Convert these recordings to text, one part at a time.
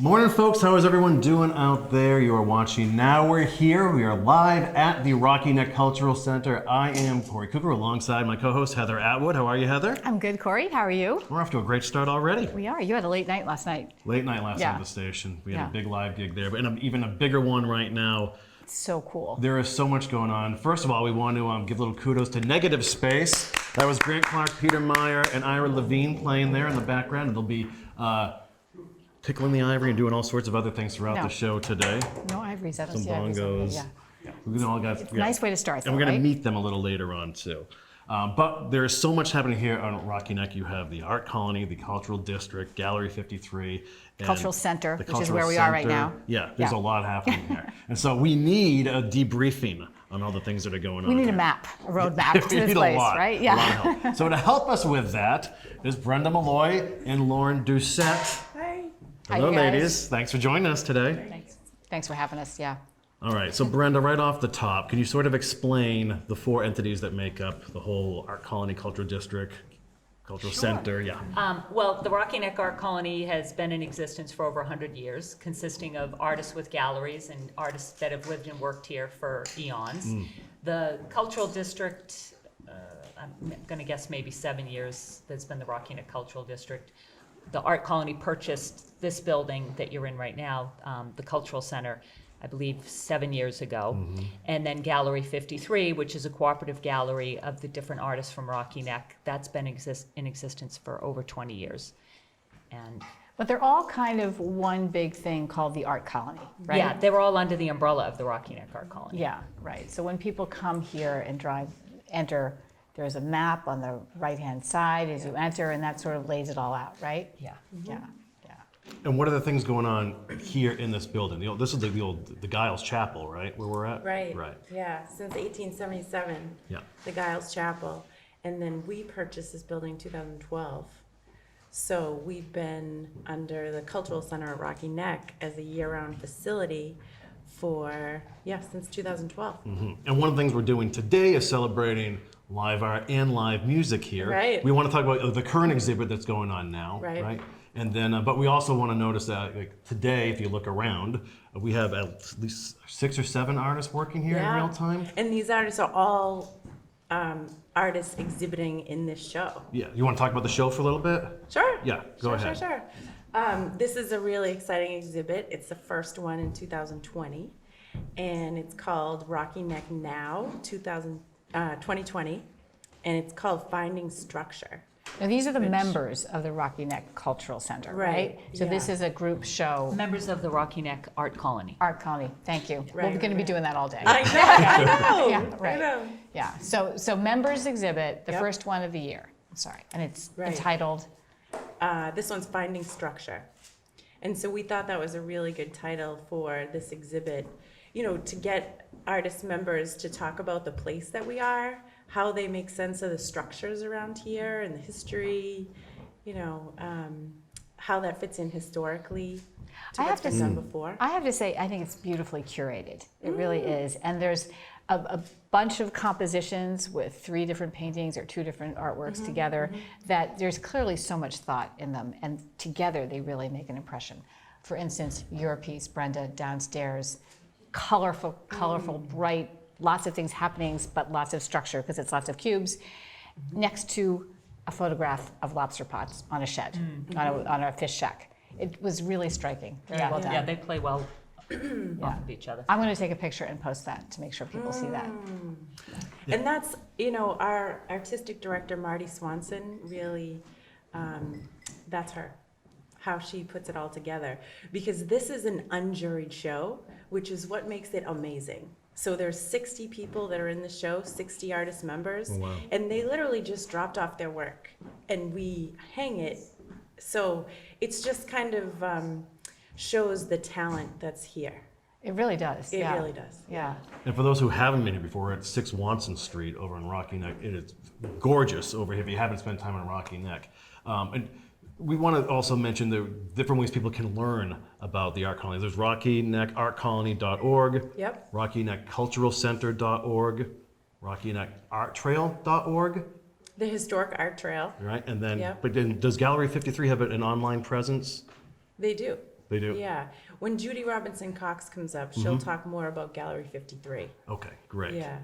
Morning, folks. How is everyone doing out there? You are watching Now We're Here. We are live at the Rocky Neck Cultural Center. I am Corey Cooker alongside my co-host Heather Atwood. How are you, Heather? I'm good, Corey. How are you? We're off to a great start already. We are. You had a late night last night. Late night last night at the station. We had a big live gig there, but even a bigger one right now. So cool. There is so much going on. First of all, we want to give a little kudos to Negative Space. That was Grant Clark, Peter Meyer, and Ira Levine playing there in the background. They'll be tickling the ivory and doing all sorts of other things throughout the show today. No ivories. I don't Some see ivories. bongos. Yeah. We all got, It's a nice way to start, though, and we're going right? to meet them a little later on, too. But there is so much happening here on Rocky Neck. You have the Art Colony, the Cultural District, Gallery 53. And Cultural Center, the which is Cultural where we are right Center. now. Yeah, there's a lot happening here. And so we need a debriefing on all the things that are going on. We need here. a map, a road map to We this need place, a lot, right? a lot of help. So to help us with that is Brenda Malloy and Loren Doucette. Hi. Hello, Hi, guys. ladies. Thanks for joining us today. Thanks for having us. Yeah. All right, so Brenda, right off the top, can you sort of explain the four entities that make up the whole Art Colony, Cultural District, Cultural Center? Yeah. Well, the Rocky Neck Art Colony has been in existence for over 100 years, consisting of artists with galleries and artists that have lived and worked here for eons. The Cultural District, I'm going to guess maybe 7 years, that's been the Rocky Neck Cultural District. The Art Colony purchased this building that you're in right now, the Cultural Center, I believe 7 years ago. And then Gallery 53, which is a cooperative gallery of the different artists from Rocky Neck, that's been in existence for over 20 years. And But they're all kind of one big thing called the Art Colony, right? yeah, they were all under the umbrella of the Rocky Neck Art Colony. Yeah, right. So when people come here and enter, there's a map on the right-hand side as you enter, and that sort of lays it all out, right? Yeah. Yeah. And what are the things going on here in this building? This is the Giles Chapel, right, where we're at? Right. Right. Yeah, since 1877. Yeah. The Giles Chapel. And then we purchased this building in 2012. So we've been under the Cultural Center at Rocky Neck as a year-round facility for, since 2012. And one of the things we're doing today is celebrating live art and live music here. Right. We want to talk about the current exhibit that's going on now, Right. And then, but we also want to notice that today, if you look around, we have at least 6 or 7 artists working here in real time. And these artists are all artists exhibiting in this show. Yeah, you want to talk about the show for a little bit? Sure. Yeah, go ahead. Sure. This is a really exciting exhibit. It's the first one in 2020, and it's called Rocky Neck Now 2020, and it's called Finding Structure. Now, these are the members of the Rocky Neck Cultural Center, right? Right, So this yeah. is a group show. Members of the Rocky Neck Art Colony. Art Colony, thank you. We're Right, going to be right. doing that all day. I know. Yeah, right. I know. Yeah, so members exhibit, the Yep. first one of the year. Sorry, and it's Right. entitled, This one's Finding Structure. And so we thought that was a really good title for this exhibit, to get artist members to talk about the place that we are, how they make sense of the structures around here and the history, how that fits in historically to what's been done before. I have to say, I think it's beautifully curated. It really is. And there's a bunch of compositions with 3 different paintings or 2 different artworks together that there's clearly so much thought in them. And together they really make an impression. For instance, your piece, Brenda, downstairs, colorful, bright, lots of things happening, but lots of structure because it's lots of cubes, next to a photograph of lobster pots on a shed, on a fish shack. It was really striking. Very well done. Yeah, they play well off of each other. I'm going to take a picture and post that to make sure people see that. And that's, our artistic director, Marty Swanson, really, that's her, how she puts it all together. Because this is an unjuried show, which is what makes it amazing. So there's 60 people that are in the show, 60 artist members, Oh, wow. and they literally just dropped off their work, and we hang it. So it's just kind of shows the talent that's here. It really does. It yeah. really does. Yeah. And for those who haven't been here before, we're at 6 Watson Street over in Rocky Neck. It is gorgeous over here if you haven't spent time in Rocky Neck. And we want to also mention the different ways people can learn about the art colony. There's RockyNeckArtColony.org, Yep. RockyNeckCulturalCenter.org, RockyNeckArtTrail.org, The Historic Art Trail, right? And then, Yep. but then does Gallery 53 have an online presence? they do. They do? Yeah. When Judy Robinson Cox comes up, she'll talk more about Gallery 53. Okay, great. Yeah.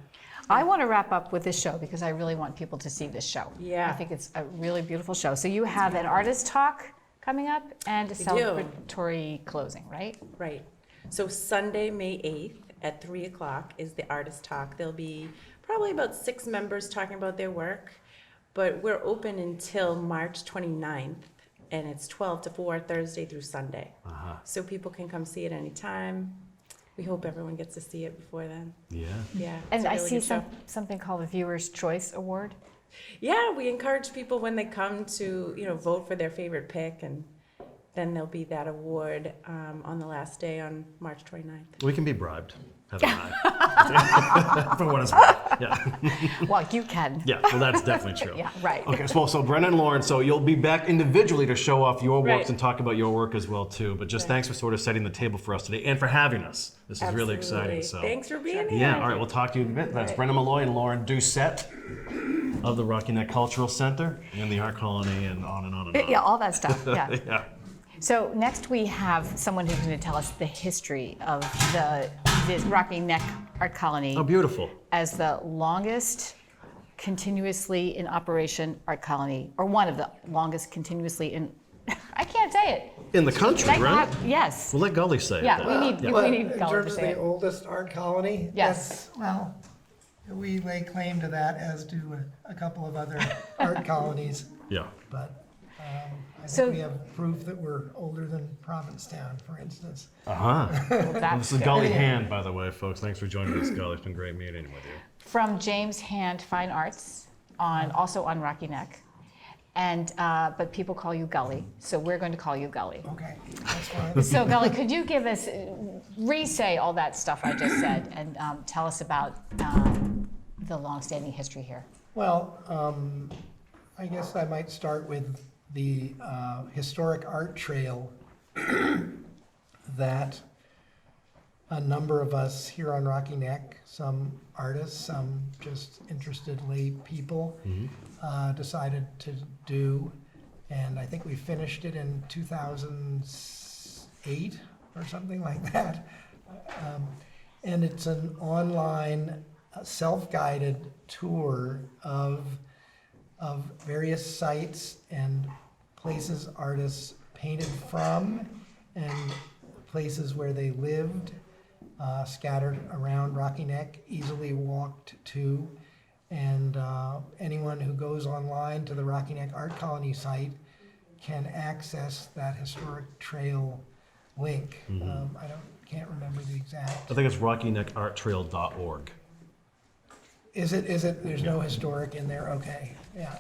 I want to wrap up with this show because I really want people to see this show. Yeah. I think it's a really beautiful show. So you have an artist talk coming up and a do. celebratory closing, right? Right. So Sunday, May 8th at 3 o'clock is the artist talk. There'll be probably about 6 members talking about their work, but we're open until March 29th, and it's 12 to 4, Thursday through Sunday. So people can come see it anytime. We hope everyone gets to see it before then. Yeah. Yeah. And it's a I really see good show. something called the Viewer's Choice Award. Yeah, we encourage people when they come to, vote for their favorite pick, and then there'll be that award on the last day on March 29th. We can be bribed. Have an eye. For what it's worth. Yeah. Well, you can. Yeah, well, that's definitely true. Yeah, right. Okay, so Brenda and Loren, so you'll be back individually to show off your works Right. and talk about your work as well too. But just thanks for sort of setting the table for us today and for having us. This is really exciting. Absolutely. So Thanks for being here. yeah, all right, we'll talk to you in a bit. That's Right. Brenda Malloy and Loren Doucette of the Rocky Neck Cultural Center and the Art Colony and on and on and on. Yeah, all that stuff. Yeah. Yeah. So next we have someone who's going to tell us the history of the Rocky Neck Art Colony Oh, beautiful. as the longest continuously in operation art colony, or one of the longest continuously in. I can't say it. In the country, right? Yes. We'll let Gully say it. Yeah, then. we need In Gully to terms of say the it. oldest art colony? Yes. Well, we lay claim to that, as do a couple of other art colonies, Yeah. but I So- think we have proof that we're older than Provincetown, for instance. Uh-huh. Well, This that's is good. Gully Hand, by the way, folks. Thanks for joining us, Gully. It's been great meeting with you. From James Hand Fine Arts, also on Rocky Neck. And, but people call you Gully, so we're going to call you Gully. Okay, that's fine. So Gully, could you give us, re-say all that stuff I just said and tell us about the longstanding history here? Well, I guess I might start with the historic art trail that a number of us here on Rocky Neck, some artists, some just interested lay people, decided to do. And I think we finished it in 2008 or something like that. And it's an online self-guided tour of various sites and places artists painted from and places where they lived, scattered around Rocky Neck, easily walked to. And anyone who goes online to the Rocky Neck Art Colony site can access that historic trail link. Can't remember the exact. I think it's rockyneckarttrail.org. Is it, there's no historic in there? Okay, yeah.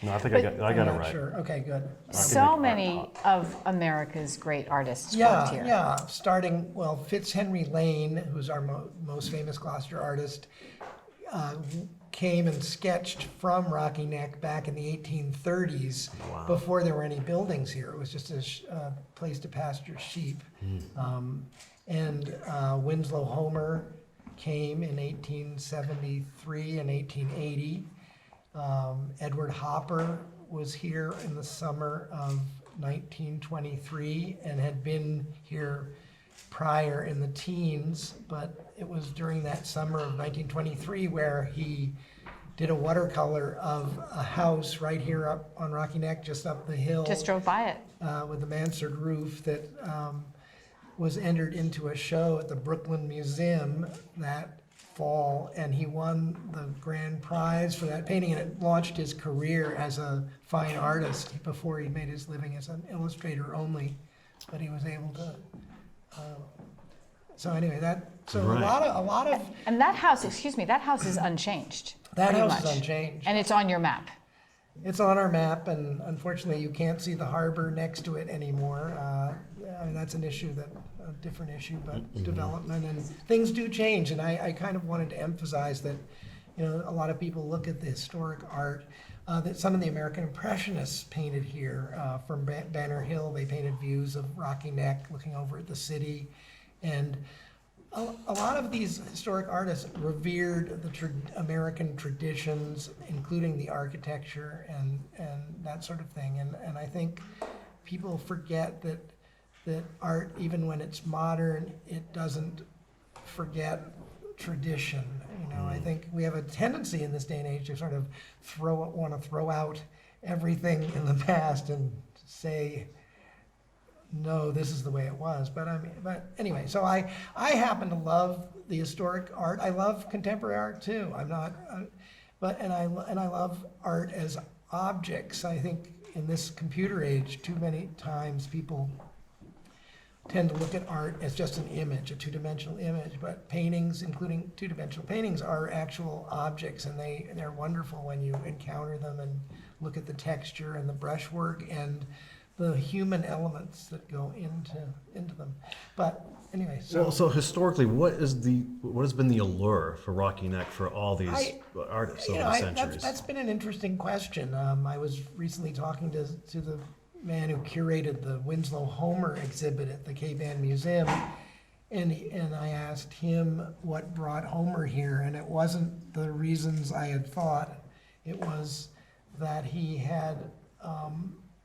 No, I think But- I got I'm it not right. sure. Okay, good. So many of America's great artists worked Yeah, here. yeah, starting, well, Fitzhenry Lane, who's our most famous Gloucester artist, came and sketched from Rocky Neck back in the 1830s, before there were any buildings here. It was just a place to pasture sheep. And Winslow Homer came in 1873 and 1880. Edward Hopper was here in the summer of 1923 and had been here prior in the teens, but it was during that summer of 1923 where he did a watercolor of a house right here up on Rocky Neck, just up the hill. Just drove by it. With a mansard roof that was entered into a show at the Brooklyn Museum that fall, and he won the grand prize for that painting, and it launched his career as a fine artist before he made his living as an illustrator only, but he was able to. So anyway, Right. a lot of And that house, excuse me, that house is unchanged. that pretty house much. is unchanged. And it's on your map. It's on our map, and unfortunately, you can't see the harbor next to it anymore. I mean, that's an issue, a different issue, but development and things do change. And I kind of wanted to emphasize that, a lot of people look at the historic art that some of the American Impressionists painted here. From Banner Hill, they painted views of Rocky Neck, looking over at the city, and a lot of these historic artists revered the American traditions, including the architecture and that sort of thing. And I think people forget that that art, even when it's modern, it doesn't forget tradition. You know, I think we have a tendency in this day and age to sort of want to throw out everything in the past and say, no, this is the way it was. But anyway, so I happen to love the historic art. I love contemporary art too. I'm not, and I love art as objects. I think in this computer age, too many times people tend to look at art as just an image, a two-dimensional image, but paintings, including two-dimensional paintings, are actual objects, and they're wonderful when you encounter them and look at the texture and the brushwork and the human elements that go into them. But anyway, So historically, what has been the allure for Rocky Neck for all these artists over the centuries? That's been an interesting question. I was recently talking to the man who curated the Winslow Homer exhibit at the K-Band Museum, and I asked him what brought Homer here, and it wasn't the reasons I had thought. It was that he had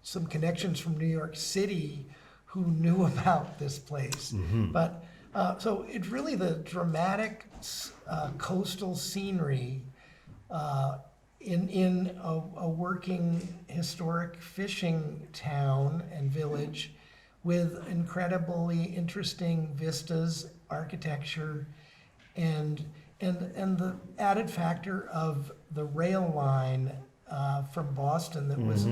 some connections from New York City who knew about this place. But so it's really the dramatic coastal scenery in a working historic fishing town and village with incredibly interesting vistas, architecture, and the added factor of the rail line from Boston that was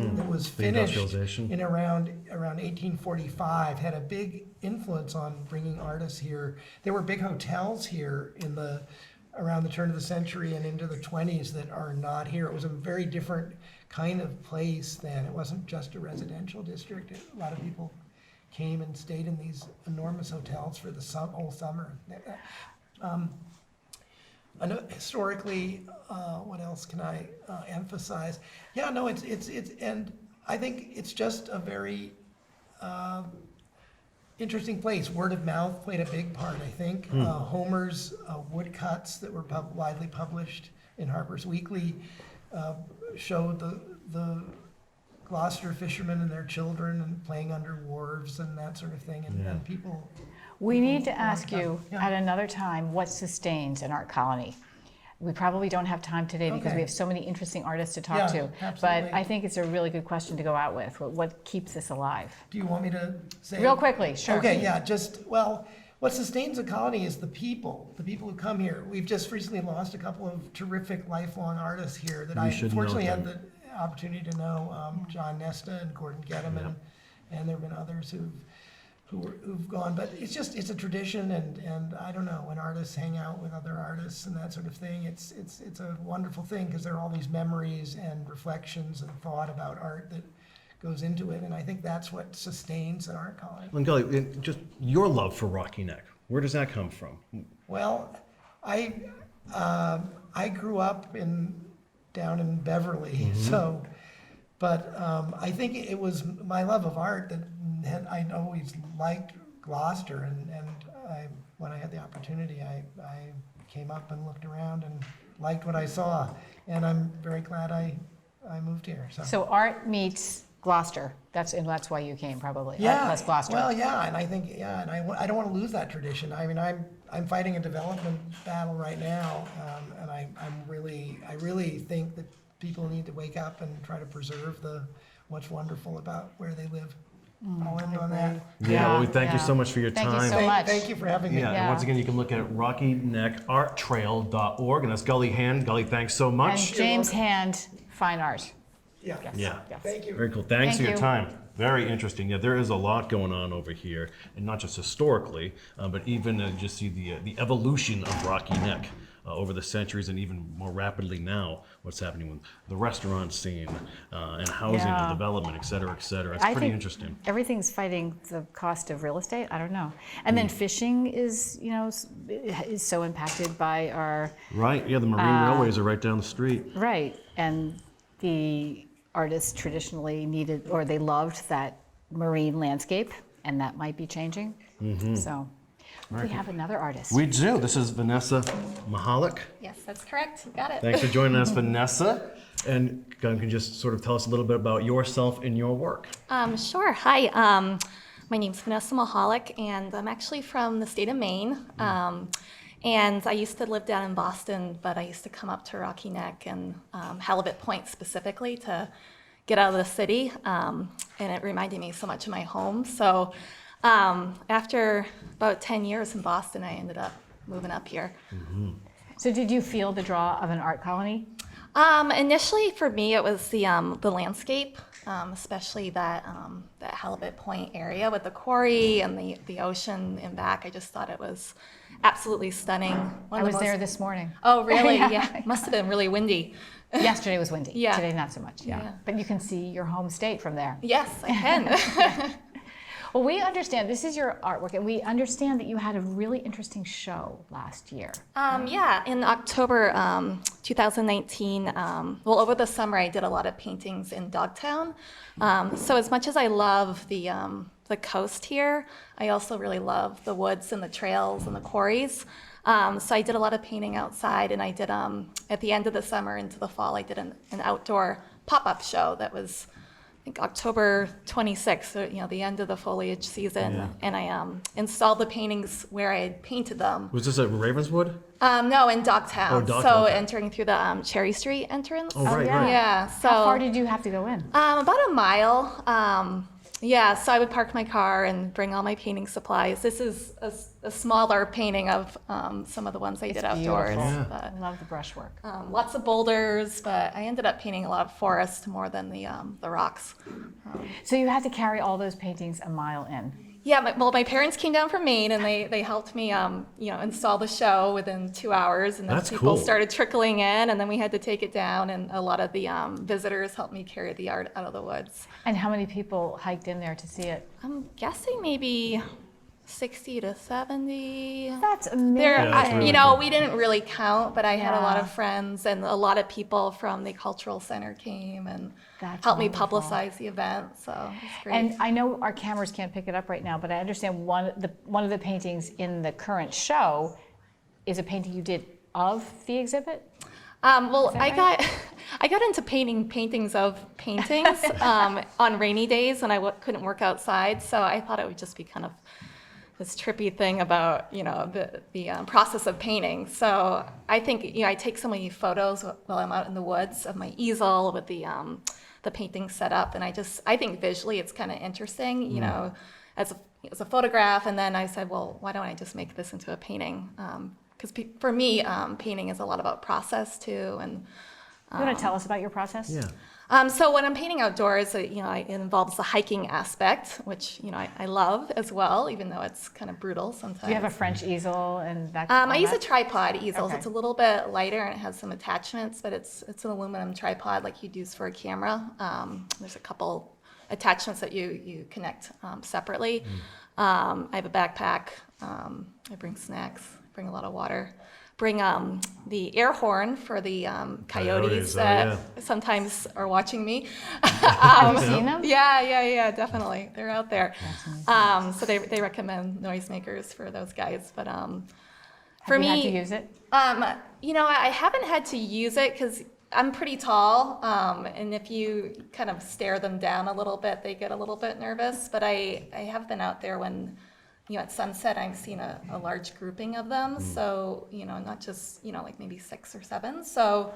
finished industrialization. in around 1845, had a big influence on bringing artists here. There were big hotels here around the turn of the century and into the 20s that are not here. It was a very different kind of place then. It wasn't just a residential district. A lot of people came and stayed in these enormous hotels for the whole summer. I know historically, what else can I emphasize? Yeah, no, it's and I think it's just a very interesting place. Word of mouth played a big part, I think. Homer's woodcuts that were widely published in Harper's Weekly showed the Gloucester fishermen and their children and playing under wharves and that sort of thing, and people. We need to ask you Yeah. at another time what sustains an art colony. We probably don't have time today because Okay. we have so many interesting artists to talk Yeah, to. absolutely. But I think it's a really good question to go out with. What keeps this alive? Do you want me to say? Real quickly, sure. Okay, yeah, what sustains a colony is the people who come here. We've just recently lost a couple of terrific lifelong artists here that I should know unfortunately had them. the opportunity to know, John Nesta and Gordon Getteman, and there have been others who've gone, but it's a tradition, and I don't know, when artists hang out with other artists and that sort of thing, it's a wonderful thing, because there are all these memories and reflections and thought about art that goes into it, and I think that's what sustains an art colony. And Gully, just your love for Rocky Neck, where does that come from? Well, I grew up down in Beverly, so, but I think it was my love of art that I always liked Gloucester, and when I had the opportunity, I came up and looked around and liked what I saw, and I'm very glad I moved here. So art meets Gloucester. That's why you came, probably. Art Yeah, plus Gloucester. well, yeah, and I think, and I don't want to lose that tradition. I mean, I'm fighting a development battle right now, and I really think that people need to wake up and try to preserve what's wonderful about where they live. I'll end on that. Yeah, well, we thank you yeah. so much for your Thank you time. so much. Thank you for having me. Yeah, and Yeah. once again, you can look at rockyneckarttrail.org, and that's Gully Hand. Gully, thanks so And much. James Hand, fine art. Yeah. Yeah. Yes. Thank you. Very cool. Thanks Thank for your you. time. Very interesting. Yeah, there is a lot going on over here, and not just historically, but even just see the evolution of Rocky Neck over the centuries, and even more rapidly now, what's happening with the restaurant scene and housing Yeah. and development, et cetera, et cetera. It's I pretty think interesting. Everything's fighting the cost of real estate. I don't know. And then fishing is so impacted by our Right. Yeah, the marine railways are right down the street. right. And the artists traditionally needed, or they loved, that marine landscape, and that might be changing. So we have another artist. We do. This is Vanessa Michalak. Yes, that's correct. You got it. Thanks for joining us, Vanessa. And you can just sort of tell us a little bit about yourself and your work. Sure. Hi. My name's Vanessa Michalak, and I'm actually from the state of Maine. And I used to live down in Boston, but I used to come up to Rocky Neck and Halibut Point specifically to get out of the city. And it reminded me so much of my home. So after about 10 years in Boston, I ended up moving up here. So did you feel the draw of an art colony? Initially, for me, it was the landscape, especially that Halibut Point area with the quarry and the ocean in back. I just thought it was absolutely stunning. I was there this morning. Oh, really? Yeah. It must have been really windy. Yesterday was windy. Yeah. Today not so much. Yeah. But you can see your home state from there. Yes, I can. Well, we understand this is your artwork, and we understand that you had a really interesting show last year. Yeah, in October 2019, well, over the summer, I did a lot of paintings in Dogtown. So as much as I love the coast here, I also really love the woods and the trails and the quarries. So I did a lot of painting outside, and I did, at the end of the summer into the fall, I did an outdoor pop-up show that was, I think, October 26th, so, the end of the foliage season. Yeah. And I installed the paintings where I had painted them. Was this at Ravenswood? No, in Dogtown. Oh, Dogtown, So okay. entering through the Cherry Street entrance. Oh, right, yeah. right. Yeah, so How far did you have to go in? about a mile. Yeah, so I would park my car and bring all my painting supplies. This is a smaller painting of some of the ones I did outdoors. Beautiful. Yeah. But, I love the brushwork. lots of boulders, but I ended up painting a lot of forest more than the rocks. So you had to carry all those paintings a mile in. Yeah, my parents came down from Maine and they helped me, install the show within 2 hours, and then That's people cool. started trickling in, and then we had to take it down, and a lot of the visitors helped me carry the art out of the woods. And how many people hiked in there to see it? I'm guessing maybe 60 to 70. That's amazing. There, that's really cool. we didn't really count, but I had a lot Yeah. of friends, and a lot of people from the cultural center came and That's helped me wonderful. publicize the event. So it's great. And I know our cameras can't pick it up right now, but I understand one of the paintings in the current show is a painting you did of the exhibit? Well, that I right? got into painting paintings of paintings on rainy days when I couldn't work outside. So I thought it would just be kind of this trippy thing about the process of painting. So I think I take so many photos while I'm out in the woods of my easel with the painting set up, and I think visually it's kind of interesting, as a photograph. And then I said, well, why don't I just make this into a painting? Because for me, painting is a lot about process too, and You want to tell us about your process? Yeah. so when I'm painting outdoors, it involves the hiking aspect, which I love as well, even though it's kind of brutal sometimes. Do you have a French easel and that? I use a tripod easel. Okay. It's a little bit lighter and it has some attachments, but it's an aluminum tripod like you'd use for a camera. There's a couple attachments that you connect separately. I have a backpack. I bring snacks. Bring a lot of water. Bring the air horn for the coyotes Coyotes, oh, that yeah. sometimes are watching me. Have you seen them? Yeah, definitely. They're out there. So they recommend noisemakers for those guys. But for Have me, you had to use it? I haven't had to use it because I'm pretty tall, and if you kind of stare them down a little bit, they get a little bit nervous. But I have been out there when, at sunset, I've seen a large grouping of them. So, not just, like maybe 6 or 7. So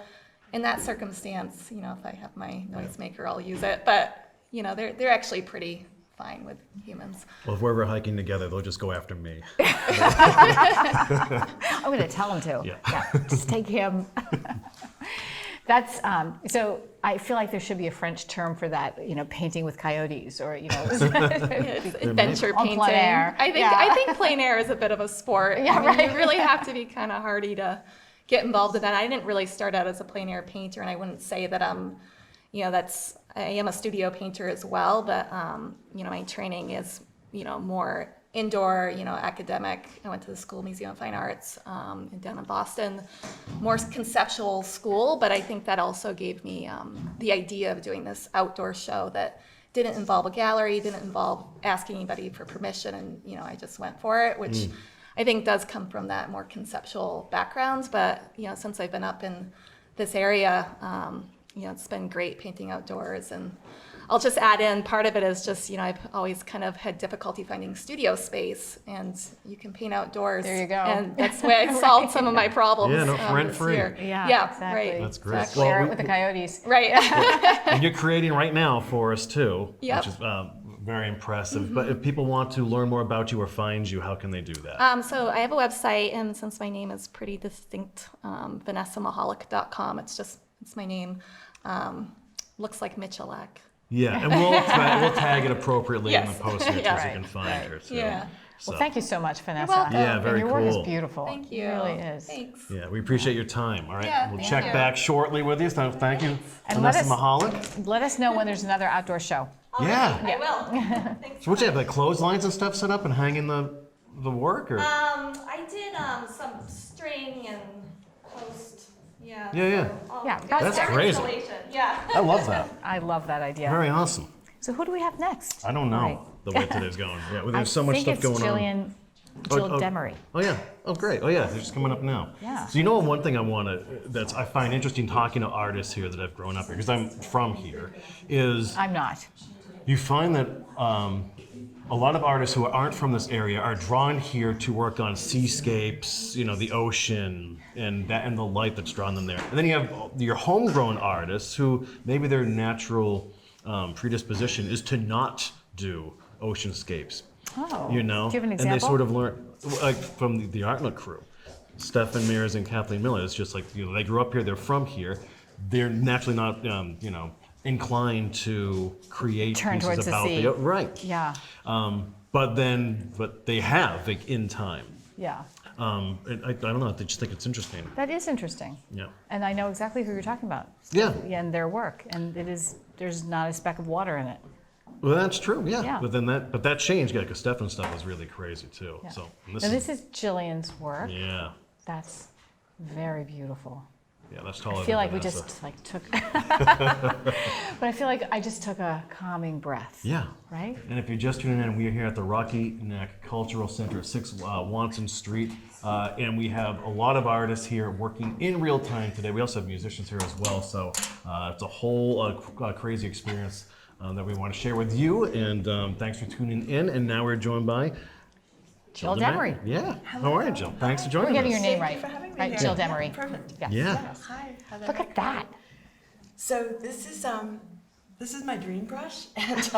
in that circumstance, if I have my noisemaker, I'll use it. But, they're actually pretty fine with humans. Well, if we're ever hiking together, they'll just go after me. I'm going to tell him to. Yeah. Just take him. That's so. I feel like there should be a French term for that. Painting with coyotes, or It's adventure En painting. plein air. I think plein air is a bit of a sport. Yeah, right. You really have to be kind of hardy to get involved in that. I didn't really start out as a plein air painter, and I wouldn't say that I am a studio painter as well. But my training is more indoor, academic. I went to the School of Museum of Fine Arts down in Boston, more conceptual school, but I think that also gave me the idea of doing this outdoor show that didn't involve a gallery, didn't involve asking anybody for permission, and I just went for it, which I think does come from that more conceptual background. But since I've been up in this area, it's been great painting outdoors. And I'll just add in, part of it is just, I've always kind of had difficulty finding studio space, and you can paint outdoors. There you go. And that's the way I solved some of my problems. Yeah, no, this rent-free. year. Yeah, Right. exactly. That's great. Exactly. Share Well, it with the coyotes. Right. And you're creating right now for us too, Yep. which is very impressive. But if people want to learn more about you or find you, how can they do that? So I have a website, and since my name is pretty distinct, VanessaMahalik.com. It's my name. Looks like Michalak. Yeah, and we'll tag it appropriately in the Yes. post here too, Yeah. so you can find her too. Yeah. Well, thank you so much, Vanessa. welcome. Yeah, And very your work cool. is beautiful. Thank you. It really is. Thanks. Yeah, we appreciate your time. All right, Yeah, we'll thank check you. back shortly with you. So thank you, And let Vanessa us- Mahalik. Let us know when there's another outdoor show. Yeah. I will. Thanks. So what you have, like clotheslines and stuff set up and hanging the work, or? I did some string and post. Yeah. Yeah. Yeah, That's crazy. Installation. Yeah. I love that. I love that idea. Very awesome. So who do we have next? I don't know Right. the way today's going. Yeah, well, there's so much stuff going I on. think it's Jill Oh, Demeri. Oh yeah. Oh great. Oh yeah. They're just coming up now. Yeah. So one thing I find interesting talking to artists here that have grown up here, because I'm from here, is I'm not. you find that a lot of artists who aren't from this area are drawn here to work on seascapes, the ocean, and the light that's drawn them there. And then you have your homegrown artists who maybe their natural predisposition is to not do oceanscapes. Oh. Do you have an And they example? sort of learn, like from the Artlet crew, Stefan Mears and Kathleen Miller. It's just like they grew up here, they're from here, they're naturally not inclined to create Turn pieces towards the about sea. right. Yeah. But they have like, in time. Yeah. I don't know. I just think it's interesting. That is interesting. Yeah. And I know exactly who you're talking about. Yeah. And their work. And there's not a speck of water in it. Well, that's true. Yeah. Yeah. But that changed, because Stefan's stuff was really crazy too. Yeah. So and Now, this is Jillian's work. yeah. That's very beautiful. Yeah, that's taller I feel than like we Vanessa. just took, but I feel like I just took a calming breath. Yeah. Right? And if you're just tuning in, we are here at the Rocky Neck Cultural Center at 6 Watson Street. And we have a lot of artists here working in real time today. We also have musicians here as well. So it's a whole crazy experience that we want to share with you. And thanks for tuning in. And now we're joined by Jill Demeri. Yeah. How are you, Jill? Thanks for joining We're getting us. your name Thank right. you for having me Right, here. Jill Yeah, Demeri. perfect. Yes. Yeah. Hi, Heather. Look at that. So this is my dream brush, and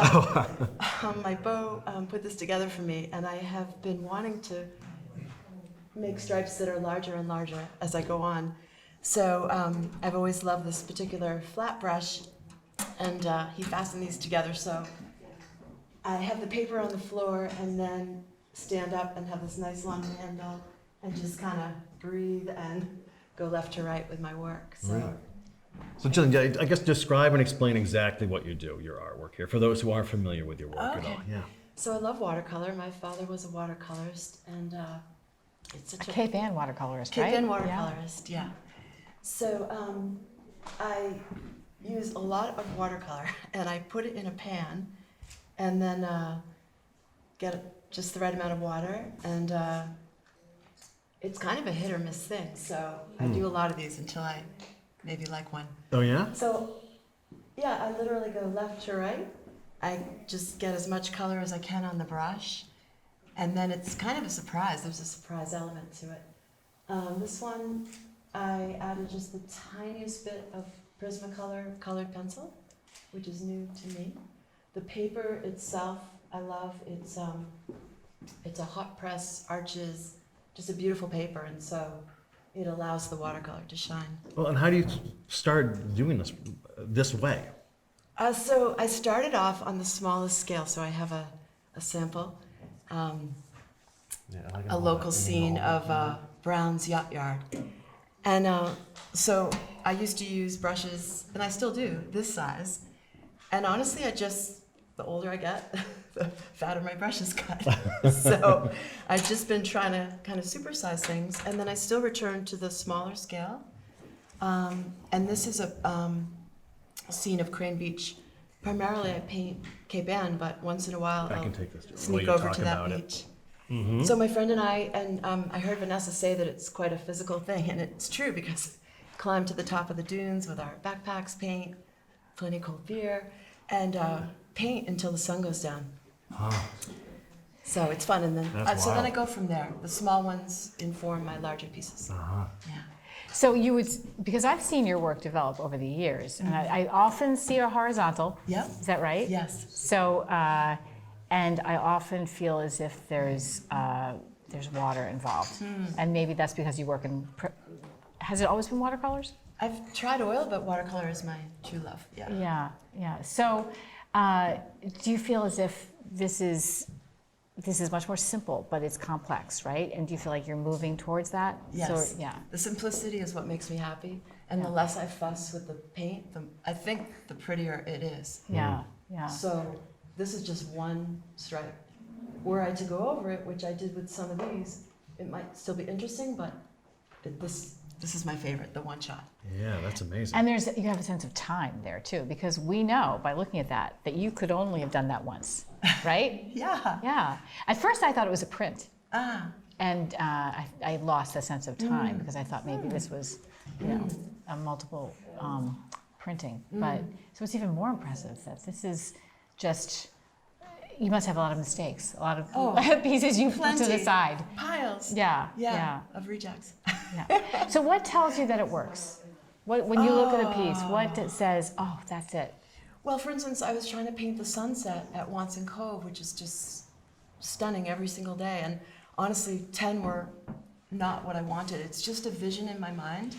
my beau put this together for me, and I have been wanting to make stripes that are larger and larger as I go on. So I've always loved this particular flat brush, and he fastened these together. So I have the paper on the floor, and then stand up and have this nice long handle, and just kind of breathe and go left to right with my work. So. Right. So, Jillian, I guess describe and explain exactly what you do, your artwork here, for those who aren't familiar with your work at Okay. all. Yeah. So I love watercolor. My father was a watercolorist, and it's such a Cape Ann watercolorist, Cape right? Ann Yeah. watercolorist. Yeah. So I use a lot of watercolor, and I put it in a pan, and then get just the right amount of water, and it's kind of a hit or miss thing. So I do a lot of these until I maybe like one. Oh, yeah? So, yeah, I literally go left to right. I just get as much color as I can on the brush, and then it's kind of a surprise. There's a surprise element to it. This one, I added just the tiniest bit of Prismacolor colored pencil, which is new to me. The paper itself, I love. It's a hot press Arches, just a beautiful paper, and so it allows the watercolor to shine. Well, and how do you start doing this way? So I started off on the smallest scale. So I have a sample, a local scene of Brown's Yacht Yard. And so I used to use brushes, and I still do, this size. And honestly, the older I get, the fatter my brushes got. So I've just been trying to kind of supersize things. And then I still return to the smaller scale. And this is a scene of Crane Beach. Primarily I paint Cape Ann, but once in a while I I'll can take this while sneak you over talk to that about it. beach. Mm-hmm. So my friend and I heard Vanessa say that it's quite a physical thing, and it's true because climb to the top of the dunes with our backpacks, paint, plenty of cold beer, and paint until the sun goes down. So it's fun, and then That's so then I wild. go from there. The small ones inform my larger pieces. Yeah. So you would, because I've seen your work develop over the years, and I often see a horizontal. Yep. Is that right? Yes. So, and I often feel as if there's water involved, and maybe that's because you work in. Has it always been watercolors? I've tried oil, but watercolor is my true love. Yeah. Yeah, yeah. So, do you feel as if this is much more simple, but it's complex, right? And do you feel like you're moving towards that? Yes. So, yeah. The simplicity is what makes me happy, and the less I fuss with the paint, I think the prettier it is. Yeah, yeah. So this is just one stripe. Were I to go over it, which I did with some of these, it might still be interesting, but this is my favorite, the one shot. Yeah, that's amazing. And you have a sense of time there too, because we know by looking at that you could only have done that once, right? Yeah. Yeah. At first I thought it was a print, Ah. and I lost the sense of time because I thought maybe this was, a multiple printing. But so it's even more impressive that this is just. You must have a lot of mistakes, a lot of pieces you put to the Plenty. side. Piles. Yeah, yeah. Of rejects. Yeah. So what tells you that it works? When you look at a piece, what it says, oh, that's it. Well, for instance, I was trying to paint the sunset at Watson Cove, which is just stunning every single day. And honestly, 10 were not what I wanted. It's just a vision in my mind,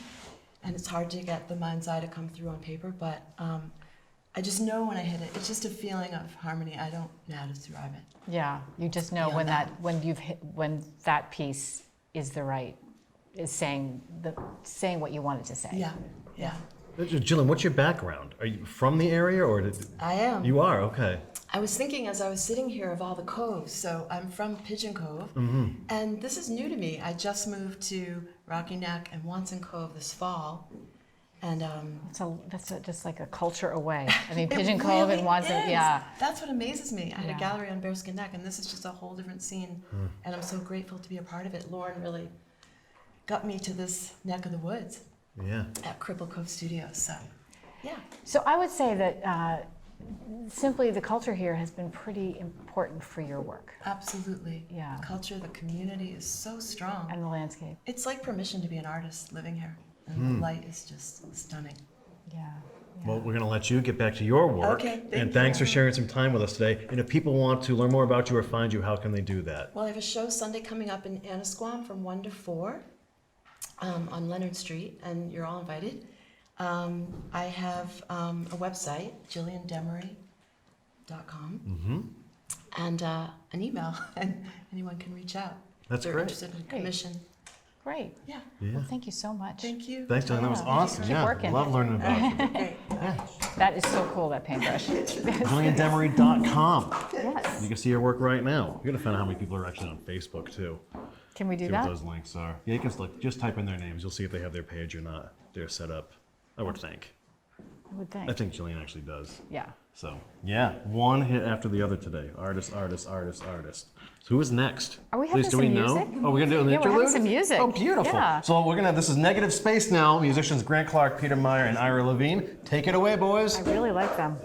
and it's hard to get the mind's eye to come through on paper, but I just know when I hit it. It's just a feeling of harmony. I don't know how to describe it. Yeah, you just know Beyond when that piece is saying what you want it to say. Yeah, yeah. Jillian, what's your background? Are you from the area, or I am. you are? Okay. I was thinking as I was sitting here of all the coves. So I'm from Pigeon Cove, and this is new to me. I just moved to Rocky Neck and Watson Cove this fall, and That's just like a culture away. I mean, it Pigeon Cove really and Watson, is. yeah. That's what amazes me. I had Yeah. a gallery on Bearskin Neck, and this is just a whole different scene, and I'm so grateful to be a part of it. Loren really got me to this neck of the woods Yeah. at Cripple Cove Studios. So, yeah. So I would say that simply the culture here has been pretty important for your work Absolutely. Yeah. The culture, the community is so strong. and the landscape. It's like permission to be an artist living here. And the light is just stunning. Yeah. Well, we're going to let you get back to your work. Okay, thank and you. thanks for sharing some time with us today. And if people want to learn more about you or find you, how can they do that? Well, I have a show Sunday coming up in Annisquam from 1 to 4 on Leonard Street, and you're all invited. I have a website, JillianDemeri.com, and an email, and anyone can reach out. That's if they're great. interested in a commission. Great. Yeah. Yeah. Well, thank you so much. Thank you. Thanks, Jillian. That was Yeah. awesome. Keep Yeah. working. Love learning about you. Great. That is so cool, that paintbrush. JillianDemeri.com. Yes. You can see your work right now. You're going to find out how many people are actually on Facebook, too. Can we do See what that? those links are. Yeah, you can just type in their names. You'll see if they have their page or not. They're set up, I would think. I would think. I think Jillian actually does. Yeah. So, yeah, one hit after the other today. Artist, artist, artist, artist. So who is next? Are we having Please, do we some know? music? Oh, we're going to do an Yeah, we're having interlude? some music. Oh, beautiful. Yeah. So we're going to, this is Negative Space now. Musicians Grant Clark, Peter Meyer, and Ira Levine. Take it away, boys. I really like them.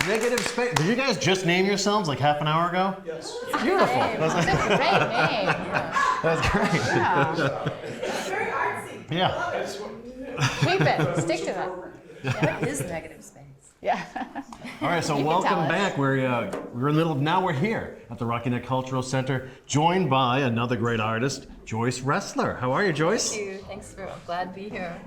Negative space. Did you guys just name yourselves like half an hour ago? Yes. Beautiful. It's a great name. That's great. Yeah. It's very artsy. Yeah. Keep it. Stick to that. What is negative space? Yeah. All right, so You can tell welcome us. back. We're in the middle of, now we're here at the Rocky Neck Cultural Center, joined by another great artist, Joyce Roessler. How are you, Joyce? Thank you. Thanks for, I'm glad to be here.